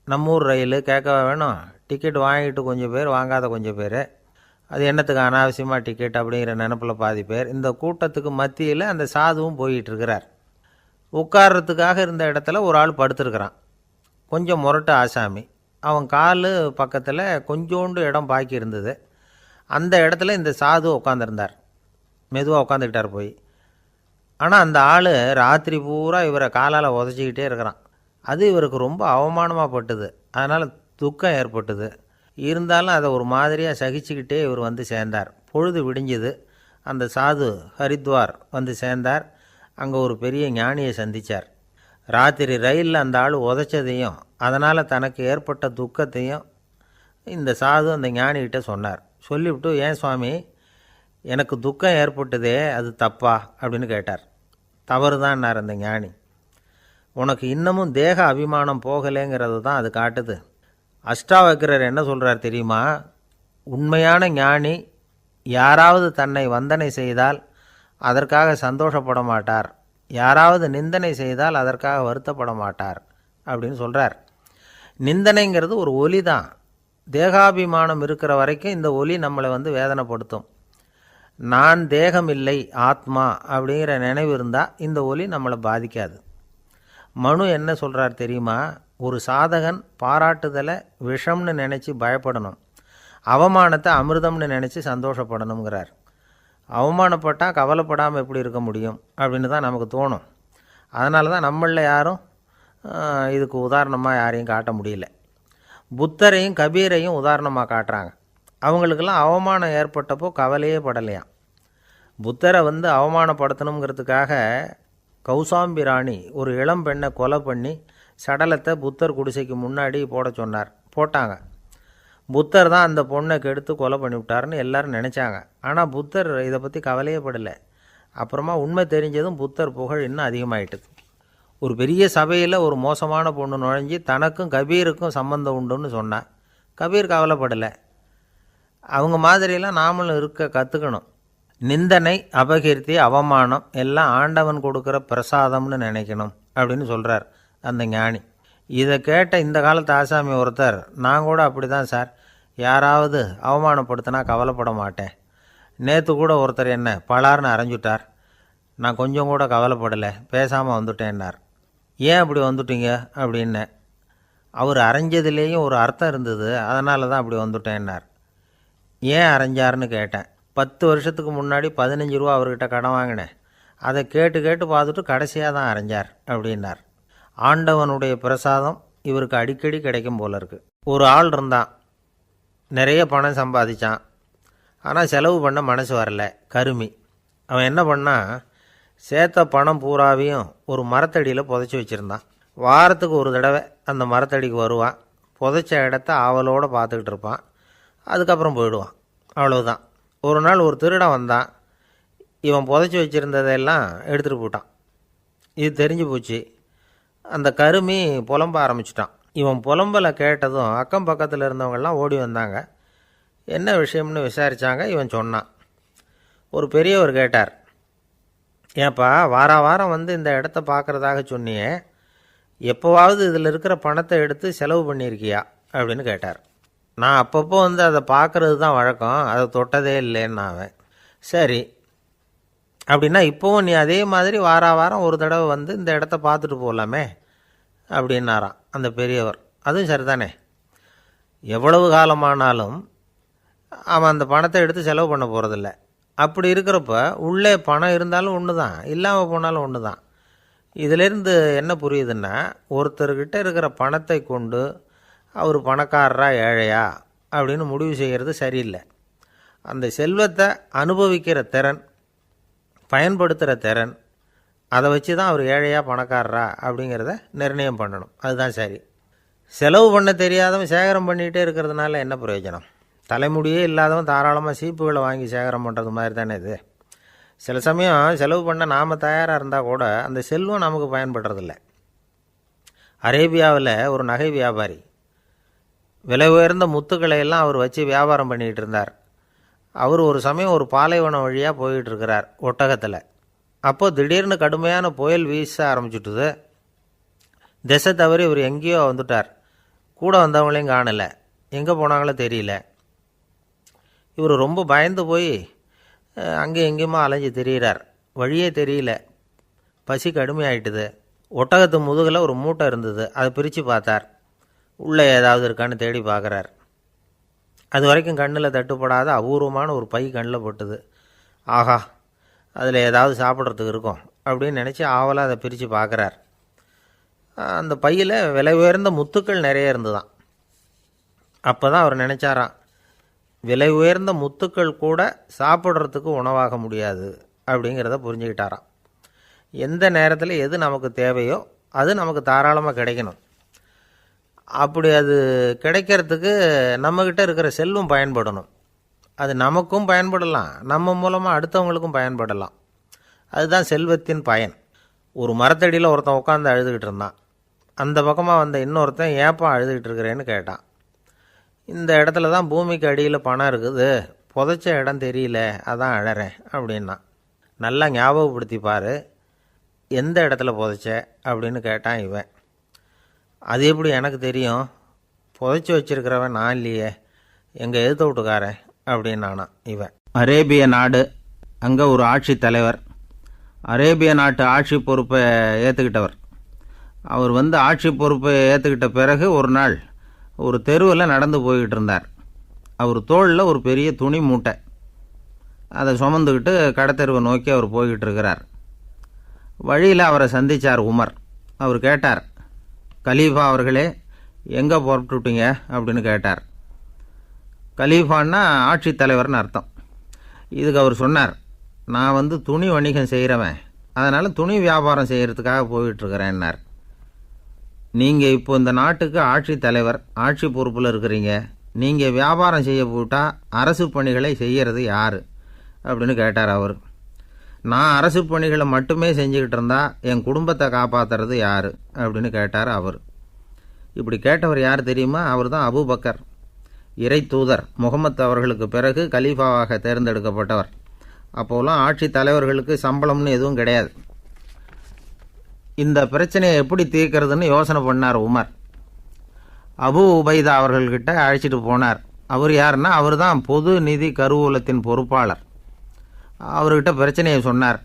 நம்ம ஊர் ரயில் கேட்க வேணும். டிக்கெட் வாங்கிட்டு கொஞ்சம் பேர், வாங்காத கொஞ்சம் பேர். அது என்னத்துக்கு அனாவசியமாக டிக்கெட் அப்படிங்கிற நினப்பில் பாதி பேர். இந்த கூட்டத்துக்கு மத்தியில் அந்த சாதுவும் போயிட்டுருக்கிறார். உட்கார்றதுக்காக இருந்த இடத்துல ஒரு ஆள் படுத்துருக்கிறான். கொஞ்சம் முரட்டு ஆசாமி. அவன் கால் பக்கத்தில் கொஞ்சோண்டு இடம் பாக்கி இருந்தது. அந்த இடத்துல இந்த சாது உட்காந்துருந்தார். மெதுவாக உட்காந்துக்கிட்டார் போய். ஆனால் அந்த ஆள் ராத்திரி பூரா இவரை காலால் உதச்சிக்கிட்டே இருக்கிறான். அது இவருக்கு ரொம்ப அவமானமாக பட்டுது. அதனால் துக்கம் ஏற்பட்டுது. இருந்தாலும் அதை ஒரு மாதிரியாக சகிச்சுக்கிட்டே இவர் வந்து சேர்ந்தார். பொழுது விடிஞ்சுது. அந்த சாது ஹரித்வார் வந்து சேர்ந்தார். அங்கே ஒரு பெரிய ஞானியை சந்தித்தார். ராத்திரி ரயிலில் அந்த ஆள் உதைச்சதையும் அதனால் தனக்கு ஏற்பட்ட துக்கத்தையும் இந்த சாது அந்த ஞானிகிட்ட சொன்னார். சொல்லிவிட்டு, ஏன் சுவாமி, எனக்கு துக்கம் ஏற்பட்டதே அது தப்பா அப்படின்னு கேட்டார். தவறு தான்னார் அந்த ஞானி. உனக்கு இன்னமும் தேக அபிமானம் போகலைங்கிறது தான் அது காட்டுது. அஷ்டாவக்கிரர் என்ன சொல்கிறார் தெரியுமா? உண்மையான ஞானி யாராவது தன்னை வந்தனை செய்தால் அதற்காக சந்தோஷப்பட மாட்டார், யாராவது நிந்தனை செய்தால் அதற்காக வருத்தப்பட மாட்டார் அப்படின்னு சொல்கிறார். நிந்தனைங்கிறது ஒரு ஒலி தான். தேகாபிமானம் இருக்கிற வரைக்கும் இந்த ஒலி நம்மளை வந்து வேதனைப்படுத்தும். நான் தேகம் இல்லை, ஆத்மா அப்படிங்கிற நினைவு இருந்தால் இந்த ஒலி நம்மளை பாதிக்காது. மனு என்ன சொல்கிறார் தெரியுமா? ஒரு சாதகன் பாராட்டுதலை விஷம்னு நினச்சி பயப்படணும், அவமானத்தை அமிர்தம்னு நினச்சி சந்தோஷப்படணுங்கிறார். அவமானப்பட்டால் கவலைப்படாமல் எப்படி இருக்க முடியும் அப்படின்னு தான் நமக்கு தோணும். அதனால தான் நம்மளில் யாரும் இதுக்கு உதாரணமாக யாரையும் காட்ட முடியல. புத்தரையும் கபீரையும் உதாரணமாக காட்டுறாங்க. அவங்களுக்கெல்லாம் அவமானம் ஏற்பட்டப்போ கவலையே படலையாம். புத்தரை வந்து அவமானப்படுத்தணுங்கிறதுக்காக கௌசாம்பி ராணி ஒரு இளம் பெண்ணை கொலை பண்ணி சடலத்தை புத்தர் குடிசைக்கு முன்னாடி போட சொன்னார். போட்டாங்க. புத்தர் தான் அந்த பொண்ணை கெடுத்து கொலை பண்ணிவிட்டார்னு எல்லாரும் நினச்சாங்க. ஆனால் புத்தர் இதை பற்றி கவலையே படலை. அப்புறமா உண்மை தெரிஞ்சதும் புத்தர் புகழ் இன்னும் அதிகமாயிட்டுது. ஒரு பெரிய சபையில் ஒரு மோசமான பொண்ணு நுழைஞ்சி தனக்கும் கபீருக்கும் சம்பந்தம் உண்டுன்னு சொன்னான். கபீர் கவலைப்படலை. அவங்க மாதிரியெல்லாம் நாமளும் இருக்க கற்றுக்கணும். நிந்தனை, அபகீர்த்தி, அவமானம் எல்லாம் ஆண்டவன் கொடுக்குற பிரசாதம்னு நினைக்கணும் அப்படின்னு சொல்கிறார் அந்த ஞானி. இதை கேட்ட இந்த காலத்து ஆசாமி ஒருத்தர், நான் கூட அப்படி தான் சார், யாராவது அவமானப்படுத்தினா கவலைப்பட மாட்டேன். நேற்று கூட ஒருத்தர் என்ன பலார்னு அரைஞ்சுட்டார், நான் கொஞ்சம் கூட கவலைப்படலை, பேசாமல் வந்துட்டேன்னார். ஏன் அப்படி வந்துட்டீங்க அப்படின்னு. அவர் அரைஞ்சதுலேயும் ஒரு அர்த்தம் இருந்தது, அதனால தான் அப்படி வந்துட்டேன்னார். ஏன் அரைஞ்சார்னு கேட்டேன். 10 வருஷத்துக்கு முன்னாடி 15 ரூபா அவர்கிட்ட கடன் வாங்கினேன், அதை கேட்டு கேட்டு பார்த்துட்டு கடைசியாக தான் அரைஞ்சார் அப்படின்னார். ஆண்டவனுடைய பிரசாதம் இவருக்கு அடிக்கடி கிடைக்கும் போல இருக்குது. ஒரு ஆள் இருந்தான், நிறைய பணம் சம்பாதிச்சான், ஆனால் செலவு பண்ண மனசு வரல, கருமி. அவன் என்ன பண்ணான், சேர்த்த பணம் பூராவையும் ஒரு மரத்தடியில் புதைச்சி வச்சுருந்தான். வாரத்துக்கு ஒரு தடவை அந்த மரத்தடிக்கு வருவான், புதைச்ச இடத்த ஆவலோடு பார்த்துக்கிட்டு இருப்பான், அதுக்கப்புறம் போயிடுவான். அவ்வளவுதான். ஒரு நாள் ஒரு திருடன் வந்தான். இவன் புதைச்சி வச்சுருந்ததெல்லாம் எடுத்துகிட்டு போட்டான். இது தெரிஞ்சு போச்சு. அந்த கருமி புலம்ப ஆரம்பிச்சிட்டான். இவன் புலம்பலை கேட்டதும் அக்கம் பக்கத்தில் இருந்தவங்கெல்லாம் ஓடி வந்தாங்க. என்ன விஷயம்னு விசாரித்தாங்க. இவன் சொன்னான். ஒரு பெரியவர் கேட்டார், ஏன்ப்பா வாரம் வந்து இந்த இடத்த பார்க்குறதாக சொன்னியே, எப்போவாவது இதில் இருக்கிற பணத்தை எடுத்து செலவு பண்ணியிருக்கியா அப்படின்னு கேட்டார். நான் அப்பப்போ வந்து அதை பார்க்குறது தான் வழக்கம், அதை தொட்டதே இல்லைன்னு அவன். சரி, அப்படின்னா இப்போவும் நீ அதே மாதிரி வாரம் ஒரு தடவை வந்து இந்த இடத்த பார்த்துட்டு போகலாமே அப்படின்னாராம் அந்த பெரியவர். அதுவும் சரிதானே, எவ்வளவு காலமானாலும் அவன் அந்த பணத்தை எடுத்து செலவு பண்ண போகிறதில்ல. அப்படி இருக்கிறப்ப உள்ளே பணம் இருந்தாலும் ஒன்று தான், இல்லாமல் போனாலும் ஒன்று தான். இதிலேருந்து என்ன புரியுதுன்னா, ஒருத்தர்கிட்ட இருக்கிற பணத்தை கொண்டு அவர் பணக்காரரா ஏழையா அப்படின்னு முடிவு செய்கிறது சரியில்லை. அந்த செல்வத்தை அனுபவிக்கிற திறன், பயன்படுத்துகிற திறன், அதை வச்சு தான் அவர் ஏழையா பணக்காரரா அப்படிங்கிறத நிர்ணயம் பண்ணணும். அதுதான் சரி. செலவு பண்ண தெரியாதவன் சேகரம் பண்ணிகிட்டே இருக்கிறதுனால என்ன பிரயோஜனம்? தலைமுடியே இல்லாதவன் தாராளமாக சீப்புகளை வாங்கி சேகரம் பண்ணுறது மாதிரி தானே இது. சில சமயம் செலவு பண்ண நாம் தயாராக இருந்தால் கூட அந்த செல்வம் நமக்கு பயன்படுறதில்ல. அரேபியாவில் ஒரு நகை வியாபாரி விலை உயர்ந்த முத்துக்களை எல்லாம் அவர் வச்சு வியாபாரம் பண்ணிகிட்டு இருந்தார். அவர் ஒரு சமயம் ஒரு பாலைவனம் வழியாக போயிட்டு இருக்கிறார் ஒட்டகத்தில். அப்போது திடீர்னு கடுமையான புயல் வீச ஆரம்பிச்சுட்டுது. திசை தவறி இவர் எங்கேயோ வந்துட்டார். கூட வந்தவங்களையும் காணலை. எங்கே போனாங்களோ தெரியல. இவர் ரொம்ப பயந்து போய் அங்கேயும் எங்கேயுமா அலைஞ்சு திரியிறார். வழியே தெரியல. பசி கடுமையாயிட்டுது. ஒட்டகத்து முதுகில் ஒரு மூட்டை இருந்தது. அதை பிரித்து பார்த்தார். உள்ளே ஏதாவது இருக்கான்னு தேடி பார்க்குறார். அது வரைக்கும் கண்ணில் தட்டுப்படாத அபூர்வமான ஒரு பை கண்ணில் பட்டுது. ஆஹா, அதில் ஏதாவது சாப்பிட்றதுக்கு இருக்கும் அப்படின்னு நினச்சி ஆவலாக அதை பிரித்து பார்க்குறார். அந்த பையில் விலை உயர்ந்த முத்துக்கள் நிறைய இருந்துதான். அப்போ தான் அவர் நினச்சாராம், விலை உயர்ந்த முத்துக்கள் கூட சாப்பிட்றதுக்கு உணவாக முடியாது அப்படிங்கிறத புரிஞ்சுக்கிட்டாராம். எந்த நேரத்தில் எது நமக்கு தேவையோ அது நமக்கு தாராளமாக கிடைக்கணும். அப்படி அது கிடைக்கிறதுக்கு நம்மக்கிட்ட இருக்கிற செல்வம் பயன்படணும். அது நமக்கும் பயன்படலாம், நம்ம மூலமாக அடுத்தவங்களுக்கும் பயன்படலாம். அதுதான் செல்வத்தின் பயன். ஒரு மரத்தடியில் ஒருத்தன் உட்காந்து அழுதுகிட்டு இருந்தான். அந்த பக்கமாக வந்த இன்னொருத்தன் ஏப்பா அழுதுகிட்டு இருக்கிறேன்னு கேட்டான். இந்த இடத்துல தான் பூமிக்கு அடியில் பணம் இருக்குது, புதைச்ச இடம் தெரியல, அதான் அழறேன் அப்படின்னா. நல்லா ஞாபகப்படுத்தி பாரு, எந்த இடத்துல புதைச்ச அப்படின்னு கேட்டான் இவன். அது எப்படி எனக்கு தெரியும், புதைச்சி வச்சிருக்கிறவன் நான் இல்லையே, எங்கள் எதிர்த்த வீட்டுக்காரன் அப்படின்னானா இவன். அரேபிய நாடு, அங்கே ஒரு ஆட்சி தலைவர், அரேபிய நாட்டு ஆட்சி பொறுப்பை ஏற்றுக்கிட்டவர். அவர் ஆட்சி பொறுப்பை ஏற்றுக்கிட்ட பிறகு ஒரு நாள் ஒரு தெருவில் நடந்து போய்கிட்டு இருந்தார். அவர் தோளில் ஒரு பெரிய துணி மூட்டை, அதை சுமந்துக்கிட்டு கடத்தெருவை நோக்கி அவர் போய்கிட்டு இருக்கிறார். வழியில் அவரை சந்தித்தார் உமர். அவர் கேட்டார், கலீஃபா அவர்களே, எங்கே புறப்பட்டுட்டீங்க அப்படின்னு கேட்டார். கலீஃபான்னா ஆட்சி தலைவர்னு அர்த்தம். இதுக்கு அவர் சொன்னார், நான் துணி வணிகம் செய்கிறவன், அதனால் துணி வியாபாரம் செய்கிறதுக்காக போயிட்டுருக்கிறேன்னார். நீங்கள் இப்போ இந்த நாட்டுக்கு ஆட்சி தலைவர், ஆட்சி பொறுப்பில் இருக்கிறீங்க, நீங்கள் வியாபாரம் செய்ய போட்டால் அரசு பணிகளை செய்கிறது யார் அப்படின்னு கேட்டார் அவர். நான் அரசு பணிகளை மட்டுமே செஞ்சுக்கிட்டு இருந்தா என் குடும்பத்தை காப்பாற்றுறது யார் அப்படின்னு கேட்டார் அவர். இப்படி கேட்டவர் யார் தெரியுமா? அவர் தான் அபூபக்கர், இறை தூதர் முகமது அவர்களுக்கு பிறகு கலீஃபாவாக தேர்ந்தெடுக்கப்பட்டவர். அப்போலாம் ஆட்சி தலைவர்களுக்கு சம்பளம்னு எதுவும் கிடையாது. இந்த பிரச்சனையை எப்படி தீர்க்கிறதுன்னு யோசனை பண்ணார் உமர். அபு உபைதா அவர்கள்கிட்ட அழைச்சிட்டு போனார். அவர் யாருன்னா, அவர் தான் பொது நிதி கருவூலத்தின் பொறுப்பாளர். அவர்கிட்ட பிரச்சனையை சொன்னார்.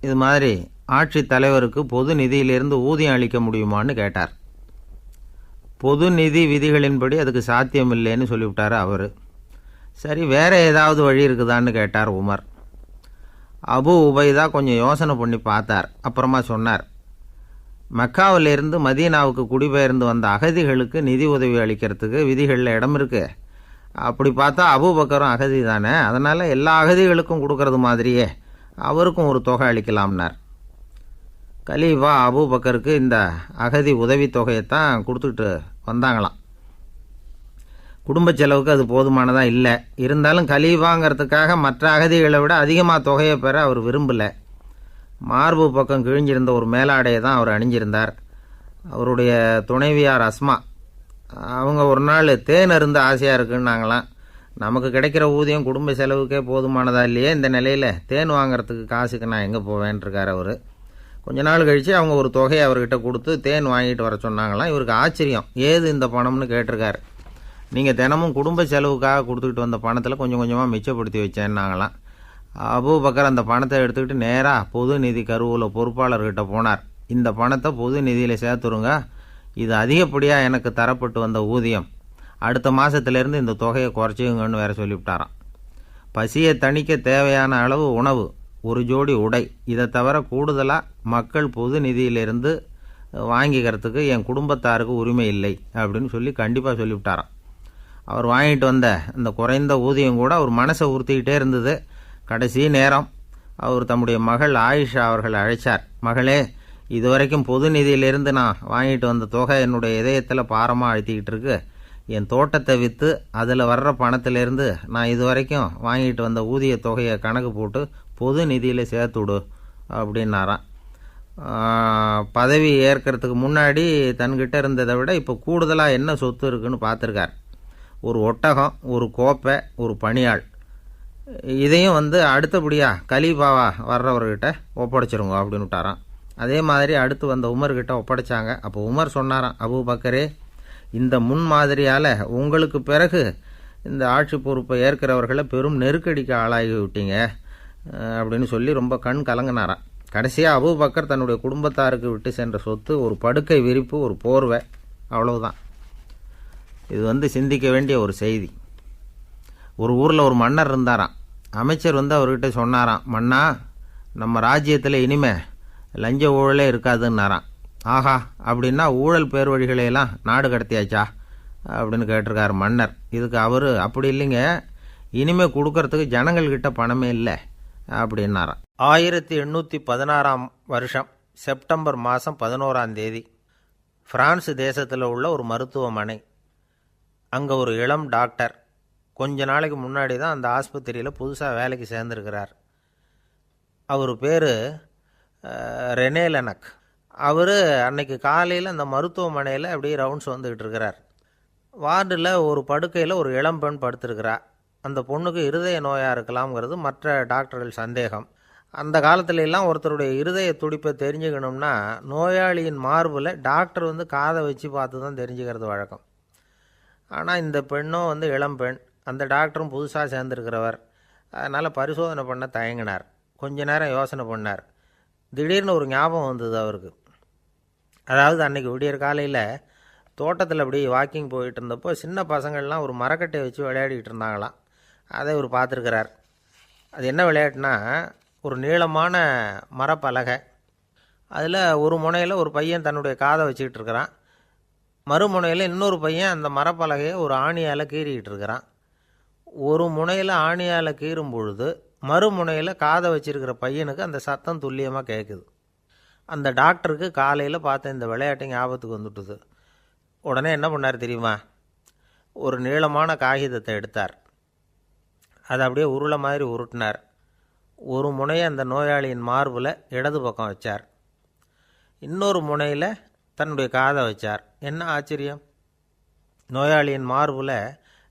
இது மாதிரி ஆட்சி தலைவருக்கு பொது நிதியிலிருந்து ஊதியம் அளிக்க முடியுமான்னு கேட்டார். பொது நிதி விதிகளின்படி அதுக்கு சாத்தியம் இல்லைன்னு சொல்லிவிட்டார் அவர். சரி, வேற ஏதாவது வழி இருக்குதான்னு கேட்டார் உமர். அபு உபைதா கொஞ்சம் யோசனை பண்ணி பார்த்தார். அப்புறமா சொன்னார், மக்காவிலிருந்து மதீனாவுக்கு குடிபெயர்ந்து வந்த அகதிகளுக்கு நிதி உதவி அளிக்கிறதுக்கு விதிகளில் இடம் இருக்கு. அப்படி பார்த்தா அபூபக்கரும் அகதி தானே, அதனால் எல்லா அகதிகளுக்கும் கொடுக்கறது மாதிரியே அவருக்கும் ஒரு தொகை அளிக்கலாம்னார். கலீஃபா அபூபக்கருக்கு இந்த அகதி உதவி தொகையைத்தான் கொடுத்துட்டு வந்தாங்களாம். குடும்ப செலவுக்கு அது போதுமானதாக இல்லை. இருந்தாலும் கலீஃபாங்கிறதுக்காக மற்ற அகதிகளை விட அதிகமாக தொகையை பெற அவர் விரும்பலை. மார்பு பக்கம் கிழிஞ்சிருந்த ஒரு மேலாடையை தான் அவர் அணிஞ்சிருந்தார். அவருடைய துணைவியார் அஸ்மா, அவங்க ஒரு நாள் தேன் அருந்த ஆசையாக இருக்குன்னாங்களாம். நமக்கு கிடைக்கிற ஊதியம் குடும்ப செலவுக்கே போதுமானதா இல்லையே, இந்த நிலையில் தேன் வாங்கிறதுக்கு காசுக்கு நான் எங்கே போவேன்ருக்கார் அவர். கொஞ்ச நாள் கழித்து அவங்க ஒரு தொகையை அவர்கிட்ட கொடுத்து தேன் வாங்கிட்டு வர சொன்னாங்களாம். இவருக்கு ஆச்சரியம், ஏது இந்த பணம்னு கேட்டிருக்காரு. நீங்கள் தினமும் குடும்ப செலவுக்காக கொடுத்துக்கிட்டு வந்த பணத்தில் கொஞ்சம் கொஞ்சமாக மிச்சப்படுத்தி வச்சேன்னாங்களாம். அபூபக்கர் அந்த பணத்தை எடுத்துக்கிட்டு நேராக பொது நிதி கருவூல பொறுப்பாளர்கிட்ட போனார். இந்த பணத்தை பொது நிதியில் சேர்த்துருங்க, இது அதிகப்படியாக எனக்கு தரப்பட்டு வந்த ஊதியம், அடுத்த மாதத்துலேருந்து இந்த தொகையை குறைச்சிங்கன்னு வேற சொல்லிவிட்டாராம். பசியை தணிக்க தேவையான அளவு உணவு, ஒரு ஜோடி உடை, இதை தவிர கூடுதலாக மக்கள் பொது நிதியிலிருந்து வாங்கிக்கிறதுக்கு என் குடும்பத்தாருக்கு உரிமை இல்லை அப்படின்னு சொல்லி கண்டிப்பாக சொல்லிவிட்டாராம். அவர் வாங்கிட்டு வந்த இந்த குறைந்த ஊதியம் கூட அவர் மனசை உறுத்திக்கிட்டே இருந்தது. கடைசி நேரம் அவர் தம்முடைய மகள் ஆயிஷா அவர்களை அழைச்சார். மகளே, இதுவரைக்கும் பொது நிதியிலிருந்து நான் வாங்கிட்டு வந்த தொகை என்னுடைய இதயத்தில் பாரமாக அழுத்திக்கிட்டு இருக்கு. என் தோட்டத்தை விற்று அதில் வர்ற பணத்திலேருந்து நான் இதுவரைக்கும் வாங்கிட்டு வந்த ஊதிய தொகையை கணக்கு போட்டு பொது நிதியில் சேர்த்து விடு அப்படின்னாராம். பதவி ஏற்கிறதுக்கு முன்னாடி தன்கிட்ட இருந்ததை விட இப்போ கூடுதலாக என்ன சொத்து இருக்குன்னு பார்த்துருக்கார். ஒரு ஒட்டகம், ஒரு கோப்பை, ஒரு பணியாள். இதையும் அடுத்தபடியாக கலீஃபாவா வர்றவர்கிட்ட ஒப்படைச்சிருங்க அப்படின்னு விட்டாராம். அதே மாதிரி அடுத்து வந்த உமர்கிட்ட ஒப்படைச்சாங்க. அப்போ உமர் சொன்னாராம், அபூபக்கரே, இந்த முன்மாதிரியால் உங்களுக்கு பிறகு இந்த ஆட்சி பொறுப்பை ஏற்கிறவர்களை பெரும் நெருக்கடிக்கு ஆளாகி விட்டீங்க அப்படின்னு சொல்லி ரொம்ப கண் கலங்கினாராம். கடைசியாக அபூபக்கர் தன்னுடைய குடும்பத்தாருக்கு விட்டு சென்ற சொத்து ஒரு படுக்கை விரிப்பு, ஒரு போர்வை, அவ்வளவுதான். இது சிந்திக்க வேண்டிய ஒரு செய்தி. ஒரு ஊரில் ஒரு மன்னர் இருந்தாராம். அமைச்சர் அவர்கிட்ட சொன்னாராம், மன்னா, நம்ம ராஜ்யத்தில் இனிமே லஞ்ச ஊழலே இருக்காதுன்னாராம். ஆஹா, அப்படின்னா ஊழல் பேர் வழிகளையெல்லாம் நாடு கடத்தியாச்சா அப்படின்னு கேட்டிருக்கார் மன்னர். இதுக்கு அவர், அப்படி இல்லைங்க, இனிமேல் கொடுக்கறதுக்கு ஜனங்கள்கிட்ட பணமே இல்லை அப்படின்னாராம். 1816 வருஷம் செப்டம்பர் மாதம் 11 பிரான்ஸ் தேசத்தில் உள்ள ஒரு மருத்துவமனை. அங்கே ஒரு இளம் டாக்டர் கொஞ்ச நாளைக்கு முன்னாடி தான் அந்த ஆஸ்பத்திரியில் புதுசாக வேலைக்கு சேர்ந்துருக்கிறார். அவர் பேர் ரெனே லெனக். அவர் அன்னைக்கு காலையில் அந்த மருத்துவமனையில் அப்படியே ரவுண்ட்ஸ் வந்துக்கிட்டு இருக்கிறார். வார்டில் ஒரு படுக்கையில் ஒரு இளம் பெண் படுத்திருக்கிறார். அந்த பொண்ணுக்கு இருதய நோயாக இருக்கலாம்ங்கிறது மற்ற டாக்டர்கள் சந்தேகம். அந்த காலத்துல ஒருத்தருடைய இருதய துடிப்பை தெரிஞ்சுக்கணும்னா நோயாளியின் மார்பில் டாக்டர் காதை வச்சு பார்த்து தான் தெரிஞ்சுக்கிறது வழக்கம். ஆனால் இந்த பெண்ணும் இளம் பெண், அந்த டாக்டரும் புதுசாக சேர்ந்துருக்கிறவர். அதனால் பரிசோதனை பண்ண தயங்கினார். கொஞ்ச நேரம் யோசனை பண்ணார். திடீர்னு ஒரு ஞாபகம் வந்தது அவருக்கு. அதாவது அன்றைக்கி விடியற் காலையில் தோட்டத்தில் அப்படி வாக்கிங் போயிட்டு இருந்தப்போ சின்ன பசங்கள்லாம் ஒரு மரக்கட்டையை வச்சு விளையாடிக்கிட்டு இருந்தாங்களாம். அதை இவர் பார்த்துருக்கிறார். அது என்ன விளையாட்டுனா, ஒரு நீளமான மரப்பலகை, அதில் ஒரு முனையில் ஒரு பையன் தன்னுடைய காதை வச்சுக்கிட்டு இருக்கிறான், மறுமுனையில் இன்னொரு பையன் அந்த மரப்பலகையை ஒரு ஆணியால் கீறிக்கிட்டு இருக்கிறான். ஒரு முனையில் ஆணியால் கீறும் பொழுது மறுமுனையில் காதை வச்சிருக்கிற பையனுக்கு அந்த சத்தம் துல்லியமாக கேட்குது. அந்த டாக்டருக்கு காலையில் பார்த்த இந்த விளையாட்டு ஞாபகத்துக்கு வந்துட்டுது. உடனே என்ன பண்ணார் தெரியுமா? ஒரு நீளமான காகிதத்தை எடுத்தார். அதை அப்படியே உருளை மாதிரி உருட்டினார். ஒரு முனையை அந்த நோயாளியின் மார்பில் இடது பக்கம் வச்சார், இன்னொரு முனையில் தன்னுடைய காதை வச்சார். என்ன ஆச்சரியம்! நோயாளியின் மார்பில்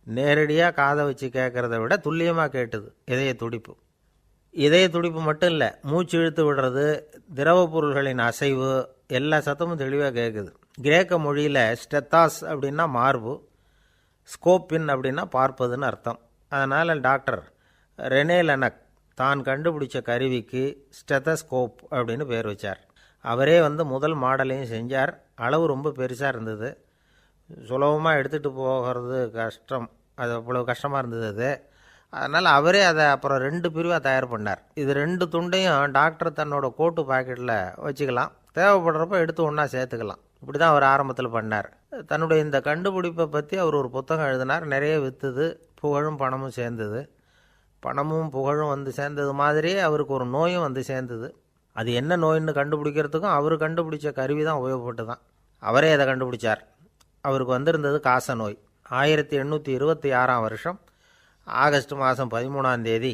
நேரடியாக காதை வச்சு கேட்குறத விட துல்லியமாக கேட்டுது இதய துடிப்பு. இதய துடிப்பு மட்டும் இல்லை, மூச்சு இழுத்து விடுறது, திரவ பொருள்களின் அசைவு, எல்லா சத்தமும் தெளிவாக கேட்குது. கிரேக்க மொழியில் ஸ்டெத்தாஸ் அப்படின்னா மார்பு, ஸ்கோப்பின் அப்படின்னா பார்ப்பதுன்னு அர்த்தம். அதனால் டாக்டர் ரெனே லெனக் தான் கண்டுபிடிச்ச கருவிக்கு ஸ்டெத்தஸ்கோப் அப்படின்னு பேர் வச்சார். அவரே முதல் மாடலையும் செஞ்சார். அளவு ரொம்ப பெருசாக இருந்தது, சுலபமாக எடுத்துகிட்டு போகிறது கஷ்டம், அது அவ்வளோ கஷ்டமாக இருந்தது அது. அதனால் அவரே அதை அப்புறம் 2 பிரிவாக தயார் பண்ணார். இது 2 துண்டையும் டாக்டர் தன்னோட கோட்டு பாக்கெட்டில் வச்சுக்கலாம், தேவைப்படுறப்ப எடுத்து ஒன்றா சேர்த்துக்கலாம். இப்படி தான் அவர் ஆரம்பத்தில் பண்ணார். தன்னுடைய இந்த கண்டுபிடிப்பை பற்றி அவர் ஒரு புத்தகம் எழுதினார். நிறைய விற்றுது, புகழும் பணமும் சேர்ந்தது. பணமும் புகழும் சேர்ந்தது மாதிரியே அவருக்கு ஒரு நோயும் சேர்ந்தது. அது என்ன நோயின்னு கண்டுபிடிக்கிறதுக்கும் அவர் கண்டுபிடிச்ச கருவி தான் உபயோகப்பட்டு தான். அவரே அதை கண்டுபிடிச்சார். அவருக்கு வந்திருந்தது காச நோய். 1826 வருஷம் ஆகஸ்ட் மாதம் 13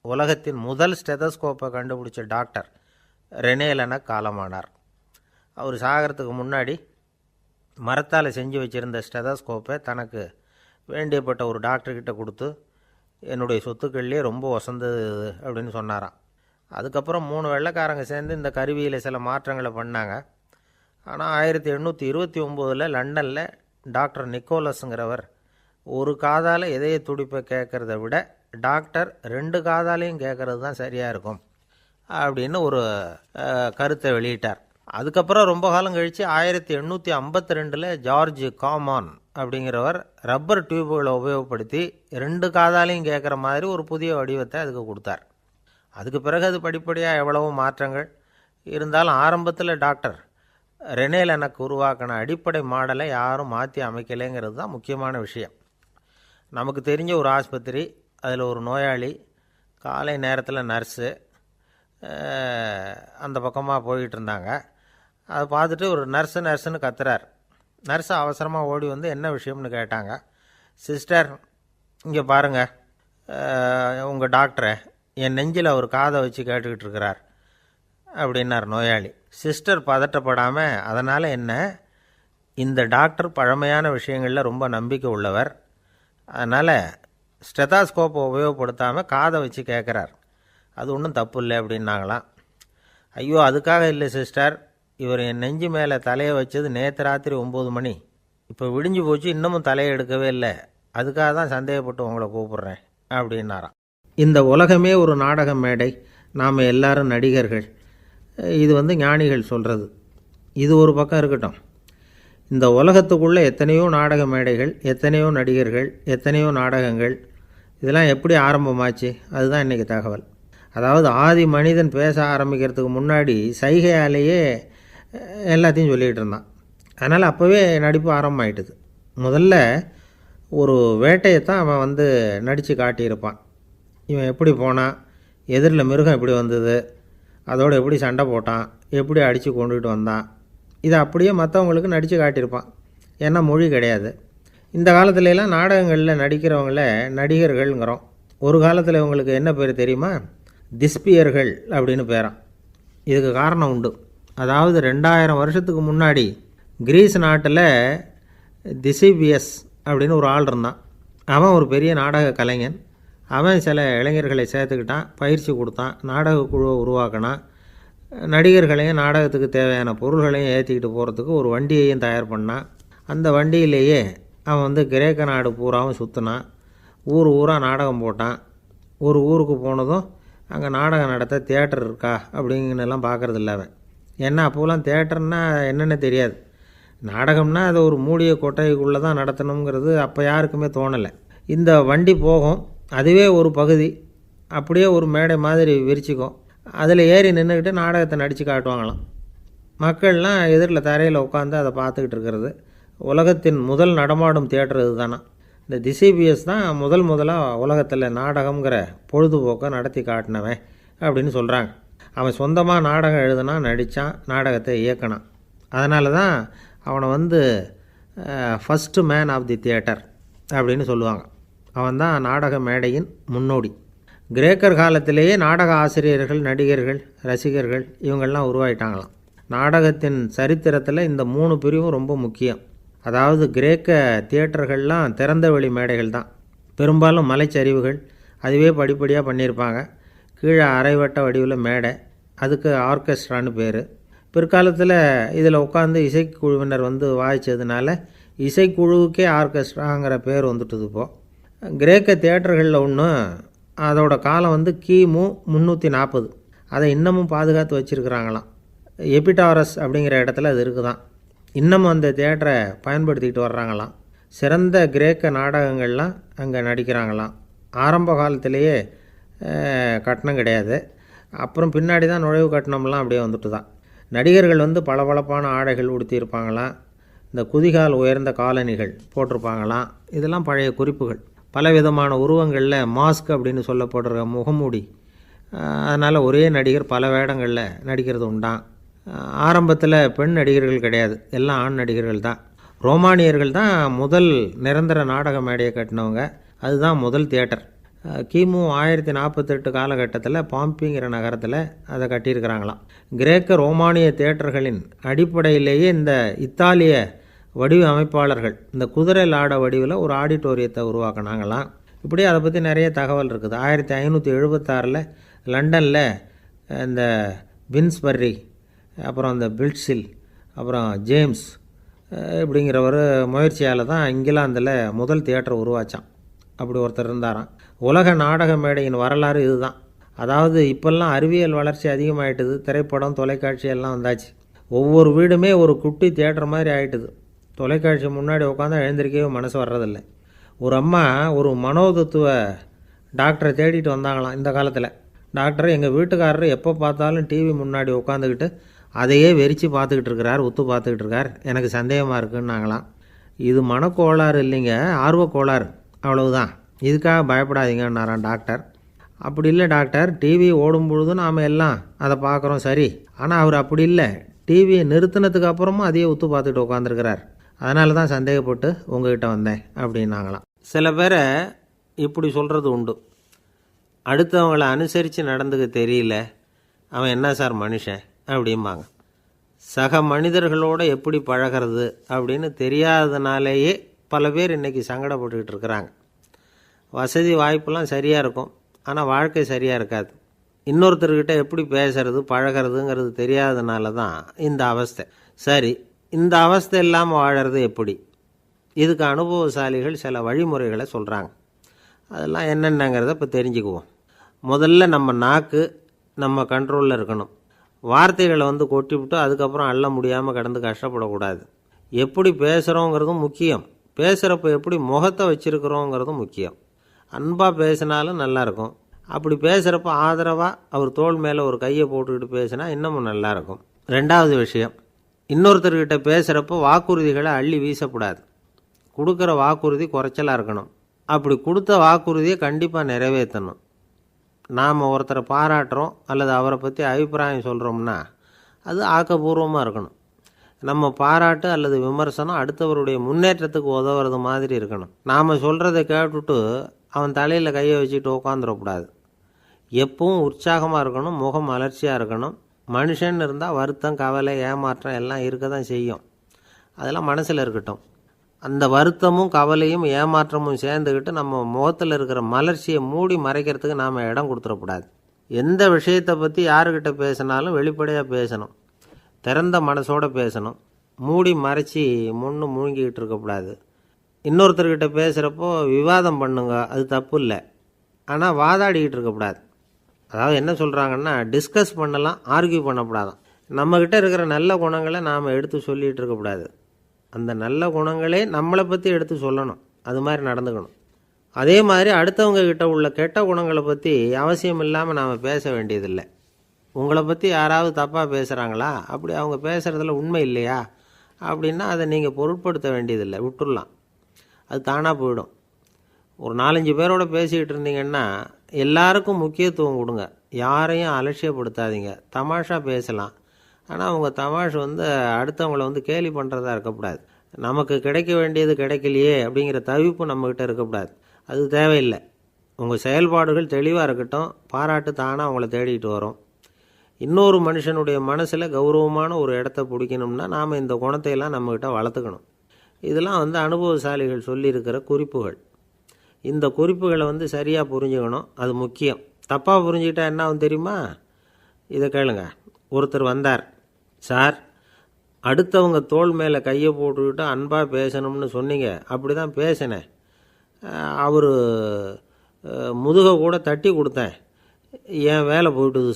உலகத்தின் முதல் ஸ்டெதஸ்கோப்பை கண்டுபிடிச்ச டாக்டர் ரெனே லெனக் காலமானார். அவர் சாகிறதுக்கு முன்னாடி மரத்தால் செஞ்சு வச்சுருந்த ஸ்டெதஸ்கோப்பை தனக்கு வேண்டியப்பட்ட ஒரு டாக்டர்கிட்ட கொடுத்து, என்னுடைய சொத்துக்கள்லேயே ரொம்ப வசந்தது அப்படின்னு சொன்னாராம். அதுக்கப்புறம் 3 வெள்ளைக்காரங்க சேர்ந்து இந்த கருவியில் சில மாற்றங்களை பண்ணாங்க. ஆனால் 1829 லண்டனில் டாக்டர் நிக்கோலஸுங்கிறவர் ஒரு காதால் இதய துடிப்பை கேட்குறத விட டாக்டர் 2 காதாலையும் கேட்குறது தான் சரியாக இருக்கும் அப்படின்னு ஒரு கருத்தை வெளியிட்டார். அதுக்கப்புறம் ரொம்ப காலம் கழித்து 1852 ஜார்ஜ் காமான் அப்படிங்கிறவர் ரப்பர் டியூப்களை உபயோகப்படுத்தி 2 காதாலையும் கேட்குற மாதிரி ஒரு புதிய வடிவத்தை அதுக்கு கொடுத்தார். அதுக்கு பிறகு அது படிப்படியாக எவ்வளவோ மாற்றங்கள் இருந்தாலும் ஆரம்பத்தில் டாக்டர் ரெனே லெனக் உருவாக்கின அடிப்படை மாடலை யாரும் மாற்றி அமைக்கலைங்கிறது தான் முக்கியமான விஷயம். நமக்கு தெரிஞ்ச ஒரு ஆஸ்பத்திரி, அதில் ஒரு நோயாளி, காலை நேரத்தில் நர்ஸு அந்த பக்கமாக போயிட்டு இருந்தாங்க. அதை பார்த்துட்டு ஒரு நர்ஸுன்னு கத்துறார். நர்ஸு அவசரமாக ஓடி என்ன விஷயம்னு கேட்டாங்க. சிஸ்டர், இங்கே பாருங்கள், உங்கள் டாக்டரை என் நெஞ்சில் அவர் காதை வச்சு கேட்டுக்கிட்டு இருக்கிறார் அப்படின்னார் நோயாளி. சிஸ்டர் பதட்டப்படாமல், அதனால் என்ன, இந்த டாக்டர் பழமையான விஷயங்களில் ரொம்ப நம்பிக்கை உள்ளவர், அதனால் ஸ்டெதாஸ்கோப்பை உபயோகப்படுத்தாமல் காதை வச்சு கேட்குறார், அது ஒன்றும் தப்பு இல்லை அப்படின்னாங்களாம். ஐயோ, அதுக்காக இல்லை சிஸ்டர், இவர் என் நெஞ்சு மேலே தலையை வச்சது நேற்று ராத்திரி 9 மணி, இப்போ விடிஞ்சு போச்சு, இன்னமும் தலையை எடுக்கவே இல்லை, அதுக்காக தான் சந்தேகப்பட்டு உங்களை கூப்பிட்றேன் அப்படின்னாராம். இந்த உலகமே ஒரு நாடக மேடை, நாம் எல்லாரும் நடிகர்கள். இது ஞானிகள் சொல்கிறது. இது ஒரு பக்கம் இருக்கட்டும். இந்த உலகத்துக்குள்ளே எத்தனையோ நாடக மேடைகள், எத்தனையோ நடிகர்கள், எத்தனையோ நாடகங்கள், இதெல்லாம் எப்படி ஆரம்பமாச்சு? அதுதான் இன்றைக்கி தகவல். அதாவது ஆதி மனிதன் பேச ஆரம்பிக்கிறதுக்கு முன்னாடி சைகையாலேயே எல்லாத்தையும் சொல்லிகிட்டு இருந்தான். அதனால் அப்போவே நடிப்பு ஆரம்பமாயிட்டுது. முதல்ல ஒரு வேட்டையைத்தான் அவன் நடித்து காட்டியிருப்பான். இவன் எப்படி போனான், எதிரில் மிருகம் எப்படி வந்தது, அதோடு எப்படி சண்டை போட்டான், எப்படி அடித்து கொண்டுகிட்டு வந்தான், இதை அப்படியே மற்றவங்களுக்கு நடித்து காட்டியிருப்பான். ஏன்னா மொழி கிடையாது. இந்த காலத்துலலாம் நாடகங்களில் நடிக்கிறவங்கள நடிகர்கள்ங்கிறோம். ஒரு காலத்தில் இவங்களுக்கு என்ன பேர் தெரியுமா? திஸ்பியர்கள் அப்படின்னு பேரான். இதுக்கு காரணம் உண்டு. அதாவது 2000 வருஷத்துக்கு முன்னாடி கிரீஸ் நாட்டில் திசிபியஸ் அப்படின்னு ஒரு ஆள் இருந்தான். அவன் ஒரு பெரிய நாடக கலைஞன். அவன் சில இளைஞர்களை சேர்த்துக்கிட்டான், பயிற்சி கொடுத்தான், நாடக குழுவை உருவாக்கினான். நடிகர்களையும் நாடகத்துக்கு தேவையான பொருள்களையும் ஏற்றிக்கிட்டு போகிறதுக்கு ஒரு வண்டியையும் தயார் பண்ணான். அந்த வண்டியிலேயே அவன் கிரேக்க நாடு பூராவும் சுற்றினான். ஊர் ஊராக நாடகம் போட்டான். ஒரு ஊருக்கு போனதும் அங்கே நாடகம் நடத்த தியேட்டர் இருக்கா அப்படிங்கன்னெல்லாம் பார்க்குறதில்ல அவன். ஏன்னா அப்போலாம் தியேட்டர்னா என்னென்னு தெரியாது. நாடகம்னா அதை ஒரு மூடிய கொட்டைக்குள்ளே தான் நடத்தணுங்கிறது அப்போ யாருக்குமே தோணலை. இந்த வண்டி போகும், அதுவே ஒரு பகுதி, அப்படியே ஒரு மேடை மாதிரி விரிச்சிக்கும். அதில் ஏறி நின்றுக்கிட்டு நாடகத்தை நடித்து காட்டுவாங்களாம். மக்கள்லாம் எதிரில் தரையில் உட்காந்து அதை பார்த்துக்கிட்டு இருக்கிறது. உலகத்தின் முதல் நடமாடும் தியேட்டர் இது தானா. இந்த திசிபியஸ் தான் முதலாக உலகத்தில் நாடகங்கிற பொழுதுபோக்கை நடத்தி காட்டினவன் அப்படின்னு சொல்கிறாங்க. அவன் சொந்தமாக நாடகம் எழுதுனான், நடித்தான், நாடகத்தை இயக்கினான். அதனால தான் அவனை first man of the theatre அப்படின்னு சொல்லுவாங்க. அவன் தான் நாடக மேடையின் முன்னோடி. கிரேக்கர் காலத்திலேயே நாடக ஆசிரியர்கள், நடிகர்கள், ரசிகர்கள் இவங்கள்லாம் உருவாயிட்டாங்களாம். நாடகத்தின் சரித்திரத்தில் இந்த 3 பிரிவும் ரொம்ப முக்கியம். அதாவது கிரேக்க தியேட்டர்கள்லாம் திறந்த வெளி மேடைகள் தான். பெரும்பாலும் மலைச்சரிவுகள், அதுவே படிப்படியாக பண்ணியிருப்பாங்க. கீழே அரைவட்ட வடிவில் மேடை, அதுக்கு ஆர்கெஸ்ட்ரான்னு பேர். பிற்காலத்தில் இதில் உட்காந்து இசைக்குழுவினர் வாய்ச்சதுனால இசைக்குழுவுக்கே ஆர்கெஸ்ட்ராங்கிற பேர் வந்துட்டுது. இப்போது கிரேக்க தியேட்டர்களில் ஒன்று, அதோட காலம் கிமு 340. அதை இன்னமும் பாதுகாத்து வச்சுருக்கிறாங்களாம். எபிடாரஸ் அப்படிங்கிற இடத்துல அது இருக்குதான். இன்னமும் அந்த தியேட்டரை பயன்படுத்திக்கிட்டு வர்றாங்களாம். சிறந்த கிரேக்க நாடகங்கள்லாம் அங்கே நடிக்கிறாங்களாம். ஆரம்ப காலத்திலேயே கட்டணம் கிடையாது. அப்புறம் பின்னாடி தான் நுழைவு கட்டணம்லாம் அப்படியே வந்துட்டு தான். நடிகர்கள் பளபளப்பான ஆடைகள் உடுத்தியிருப்பாங்களாம். இந்த குதிகால் உயர்ந்த காலணிகள் போட்டிருப்பாங்களாம். இதெல்லாம் பழைய குறிப்புகள். பலவிதமான உருவங்களில் மாஸ்க் அப்படின்னு சொல்லப்படுற முகமூடி. அதனால் ஒரே நடிகர் பல வேடங்களில் நடிக்கிறது உண்டான். ஆரம்பத்தில் பெண் நடிகர்கள் கிடையாது, எல்லாம் ஆண் நடிகர்கள் தான். ரோமானியர்கள் தான் முதல் நிரந்தர நாடக மேடையை கட்டினவங்க. அதுதான் முதல் தியேட்டர். கிமு 1048 காலகட்டத்தில் பாம்பிங்கிற நகரத்தில் அதை கட்டியிருக்கிறாங்களாம். கிரேக்க ரோமானிய தியேட்டர்களின் அடிப்படையிலேயே இந்த இத்தாலிய வடிவமைப்பாளர்கள் இந்த குதிரை லாட வடிவில் ஒரு ஆடிட்டோரியத்தை உருவாக்கினாங்களாம். இப்படி அதை பற்றி நிறைய தகவல் இருக்குது. 1576 லண்டனில் இந்த பின்ஸ்பர்ரி, அப்புறம் இந்த பில்ட்ஸில், அப்புறம் ஜேம்ஸ் இப்படிங்கிறவர் முயற்சியால் தான் இங்கிலாந்தில் முதல் தியேட்டர் உருவாச்சான். அப்படி ஒருத்தர் இருந்தாராம். உலக நாடக மேடையின் வரலாறு இதுதான். அதாவது இப்போல்லாம் அறிவியல் வளர்ச்சி அதிகமாகிட்டுது. திரைப்படம், தொலைக்காட்சி எல்லாம் வந்தாச்சு. ஒவ்வொரு வீடுமே ஒரு குட்டி தியேட்டர் மாதிரி ஆகிட்டுது. தொலைக்காட்சி முன்னாடி உட்காந்தா எழுந்திருக்கவே மனசு வர்றதில்லை. ஒரு அம்மா ஒரு மனோதத்துவ டாக்டரை தேடிட்டு வந்தாங்களாம் இந்த காலத்தில். டாக்டர், எங்கள் வீட்டுக்காரர் எப்போ பார்த்தாலும் டிவி முன்னாடி உட்காந்துக்கிட்டு அதையே வெறிச்சு பார்த்துக்கிட்டு இருக்கிறார், உத்து பார்த்துக்கிட்டு இருக்கார், எனக்கு சந்தேகமாக இருக்குன்னாங்களாம். இது மனக்கோளாறு இல்லைங்க, ஆர்வக்கோளாறு, அவ்வளவுதான், இதுக்காக பயப்படாதீங்கன்னாரான் டாக்டர். அப்படி இல்லை டாக்டர், டிவி ஓடும் பொழுது நாம் எல்லாம் அதை பார்க்குறோம் சரி, ஆனால் அவர் அப்படி இல்லை, டிவியை நிறுத்தினதுக்கு அப்புறமும் அதையே உத்து பார்த்துக்கிட்டு உட்காந்துருக்கிறார், அதனால தான் சந்தேகப்பட்டு உங்ககிட்ட வந்தேன் அப்படின்னாங்களாம். சில பேரை இப்படி சொல்கிறது உண்டு. அடுத்தவங்களை அனுசரித்து நடந்துக்க தெரியல, அவன் என்ன சார் மனுஷன் அப்படிம்பாங்க. சக மனிதர்களோடு எப்படி பழகிறது அப்படின்னு தெரியாதனாலேயே பல பேர் இன்றைக்கி சங்கடப்பட்டுக்கிட்டு இருக்கிறாங்க. வசதி வாய்ப்பெல்லாம் சரியாக இருக்கும், ஆனால் வாழ்க்கை சரியாக இருக்காது. இன்னொருத்தர்கிட்ட எப்படி பேசுறது பழகிறதுங்கிறது தெரியாதனால தான் இந்த அவஸ்தை. சரி, இந்த அவஸ்தை இல்லாமல் வாழறது எப்படி? இதுக்கு அனுபவசாலிகள் சில வழிமுறைகளை சொல்கிறாங்க. அதெல்லாம் என்னென்னங்கிறத இப்போ தெரிஞ்சுக்குவோம். முதல்ல நம்ம நாக்கு நம்ம கண்ட்ரோலில் இருக்கணும். வார்த்தைகளை கொட்டிவிட்டு அதுக்கப்புறம் அள்ள முடியாமல் கடந்து கஷ்டப்படக்கூடாது. எப்படி பேசுகிறோங்கிறதும் முக்கியம். பேசுகிறப்ப எப்படி முகத்தை வச்சுருக்கிறோங்கிறதும் முக்கியம். அன்பாக பேசினாலும் நல்லாயிருக்கும். அப்படி பேசுகிறப்ப ஆதரவாக அவர் தோள் மேலே ஒரு கையை போட்டுக்கிட்டு பேசினா இன்னமும் நல்லாயிருக்கும். ரெண்டாவது விஷயம், இன்னொருத்தர்கிட்ட பேசுகிறப்போ வாக்குறுதிகளை அள்ளி வீசக்கூடாது. கொடுக்குற வாக்குறுதி குறைச்சலாக இருக்கணும். அப்படி கொடுத்த வாக்குறுதியை கண்டிப்பாக நிறைவேற்றணும். நாம் ஒருத்தரை பாராட்டுறோம் அல்லது அவரை பற்றி அபிப்பிராயம் சொல்கிறோம்னா அது ஆக்கப்பூர்வமாக இருக்கணும். நம்ம பாராட்டு அல்லது விமர்சனம் அடுத்தவருடைய முன்னேற்றத்துக்கு உதவுறது மாதிரி இருக்கணும். நாம் சொல்கிறத கேட்டுட்டு அவன் தலையில் கையை வச்சுட்டு உட்காந்துடக்கூடாது. எப்பவும் உற்சாகமாக இருக்கணும், முகம் மலர்ச்சியாக இருக்கணும். மனுஷன் இருந்தால் வருத்தம், கவலை, ஏமாற்றம் எல்லாம் இருக்க தான் செய்யும். அதெல்லாம் மனசில் இருக்கட்டும். அந்த வருத்தமும் கவலையும் ஏமாற்றமும் சேர்ந்துக்கிட்டு நம்ம முகத்தில் இருக்கிற மலர்ச்சியை மூடி மறைக்கிறதுக்கு நாம் இடம் கொடுத்துடக்கூடாது. எந்த விஷயத்தை பற்றி யாருக்கிட்ட பேசினாலும் வெளிப்படையாக பேசணும். திறந்த மனசோடு பேசணும். மூடி மறைச்சி முழுங்கிக்கிட்டு இருக்கக்கூடாது. இன்னொருத்தர்கிட்ட பேசுகிறப்போ விவாதம் பண்ணுங்க, அது தப்பு இல்லை. ஆனால் வாதாடிக்கிட்டு இருக்கக்கூடாது. அதாவது என்ன சொல்கிறாங்கன்னா, டிஸ்கஸ் பண்ணலாம், ஆர்கியூ பண்ணக்கூடாதான். நம்மக்கிட்ட இருக்கிற நல்ல குணங்களை நாம் எடுத்து சொல்லிகிட்டு இருக்கக்கூடாது. அந்த நல்ல குணங்களே நம்மளை பற்றி எடுத்து சொல்லணும். அது மாதிரி நடந்துக்கணும். அதே மாதிரி அடுத்தவங்க கிட்ட உள்ள கெட்ட குணங்களை பற்றி அவசியம் இல்லாமல் நாம் பேச வேண்டியதில்லை. உங்களை பற்றி யாராவது தப்பாக பேசுகிறாங்களா, அப்படி அவங்க பேசுகிறதுல உண்மை இல்லையா அப்படின்னா அதை நீங்கள் பொருட்படுத்த வேண்டியதில்லை, விட்டுடலாம். அது தானாக போயிடும். ஒரு 4-5 பேரோட பேசிக்கிட்டு இருந்தீங்கன்னா எல்லாருக்கும் முக்கியத்துவம் கொடுங்க. யாரையும் அலட்சியப்படுத்தாதீங்க. தமாஷா பேசலாம். ஆனால் அவங்க தமாஷ் அடுத்தவங்களை கேலி பண்ணுறதா இருக்கக்கூடாது. நமக்கு கிடைக்க வேண்டியது கிடைக்கலையே அப்படிங்கிற தவிப்பு நம்மக்கிட்ட இருக்கக்கூடாது. அது தேவையில்லை. உங்கள் செயல்பாடுகள் தெளிவாக இருக்கட்டும். பாராட்டு தானாக அவங்கள தேடிட்டு வரும். இன்னொரு மனுஷனுடைய மனசில் கௌரவமான ஒரு இடத்த பிடிக்கணும்னா நாம் இந்த குணத்தையெல்லாம் நம்மக்கிட்ட வளர்த்துக்கணும். இதெல்லாம் அனுபவசாலிகள் சொல்லியிருக்கிற குறிப்புகள். இந்த குறிப்புகளை சரியாக புரிஞ்சுக்கணும். அது முக்கியம். தப்பாக புரிஞ்சுக்கிட்டா என்ன ஆகும் தெரியுமா? இதை கேளுங்க. ஒருத்தர் வந்தார். சார், அடுத்தவங்க தோள் மேலே கையை போட்டுக்கிட்டு அன்பாக பேசணும்னு சொன்னீங்க. அப்படி தான் பேசினேன். அவர் முதுகை கூட தட்டி கொடுத்தேன். என் வேலை போயிட்டுது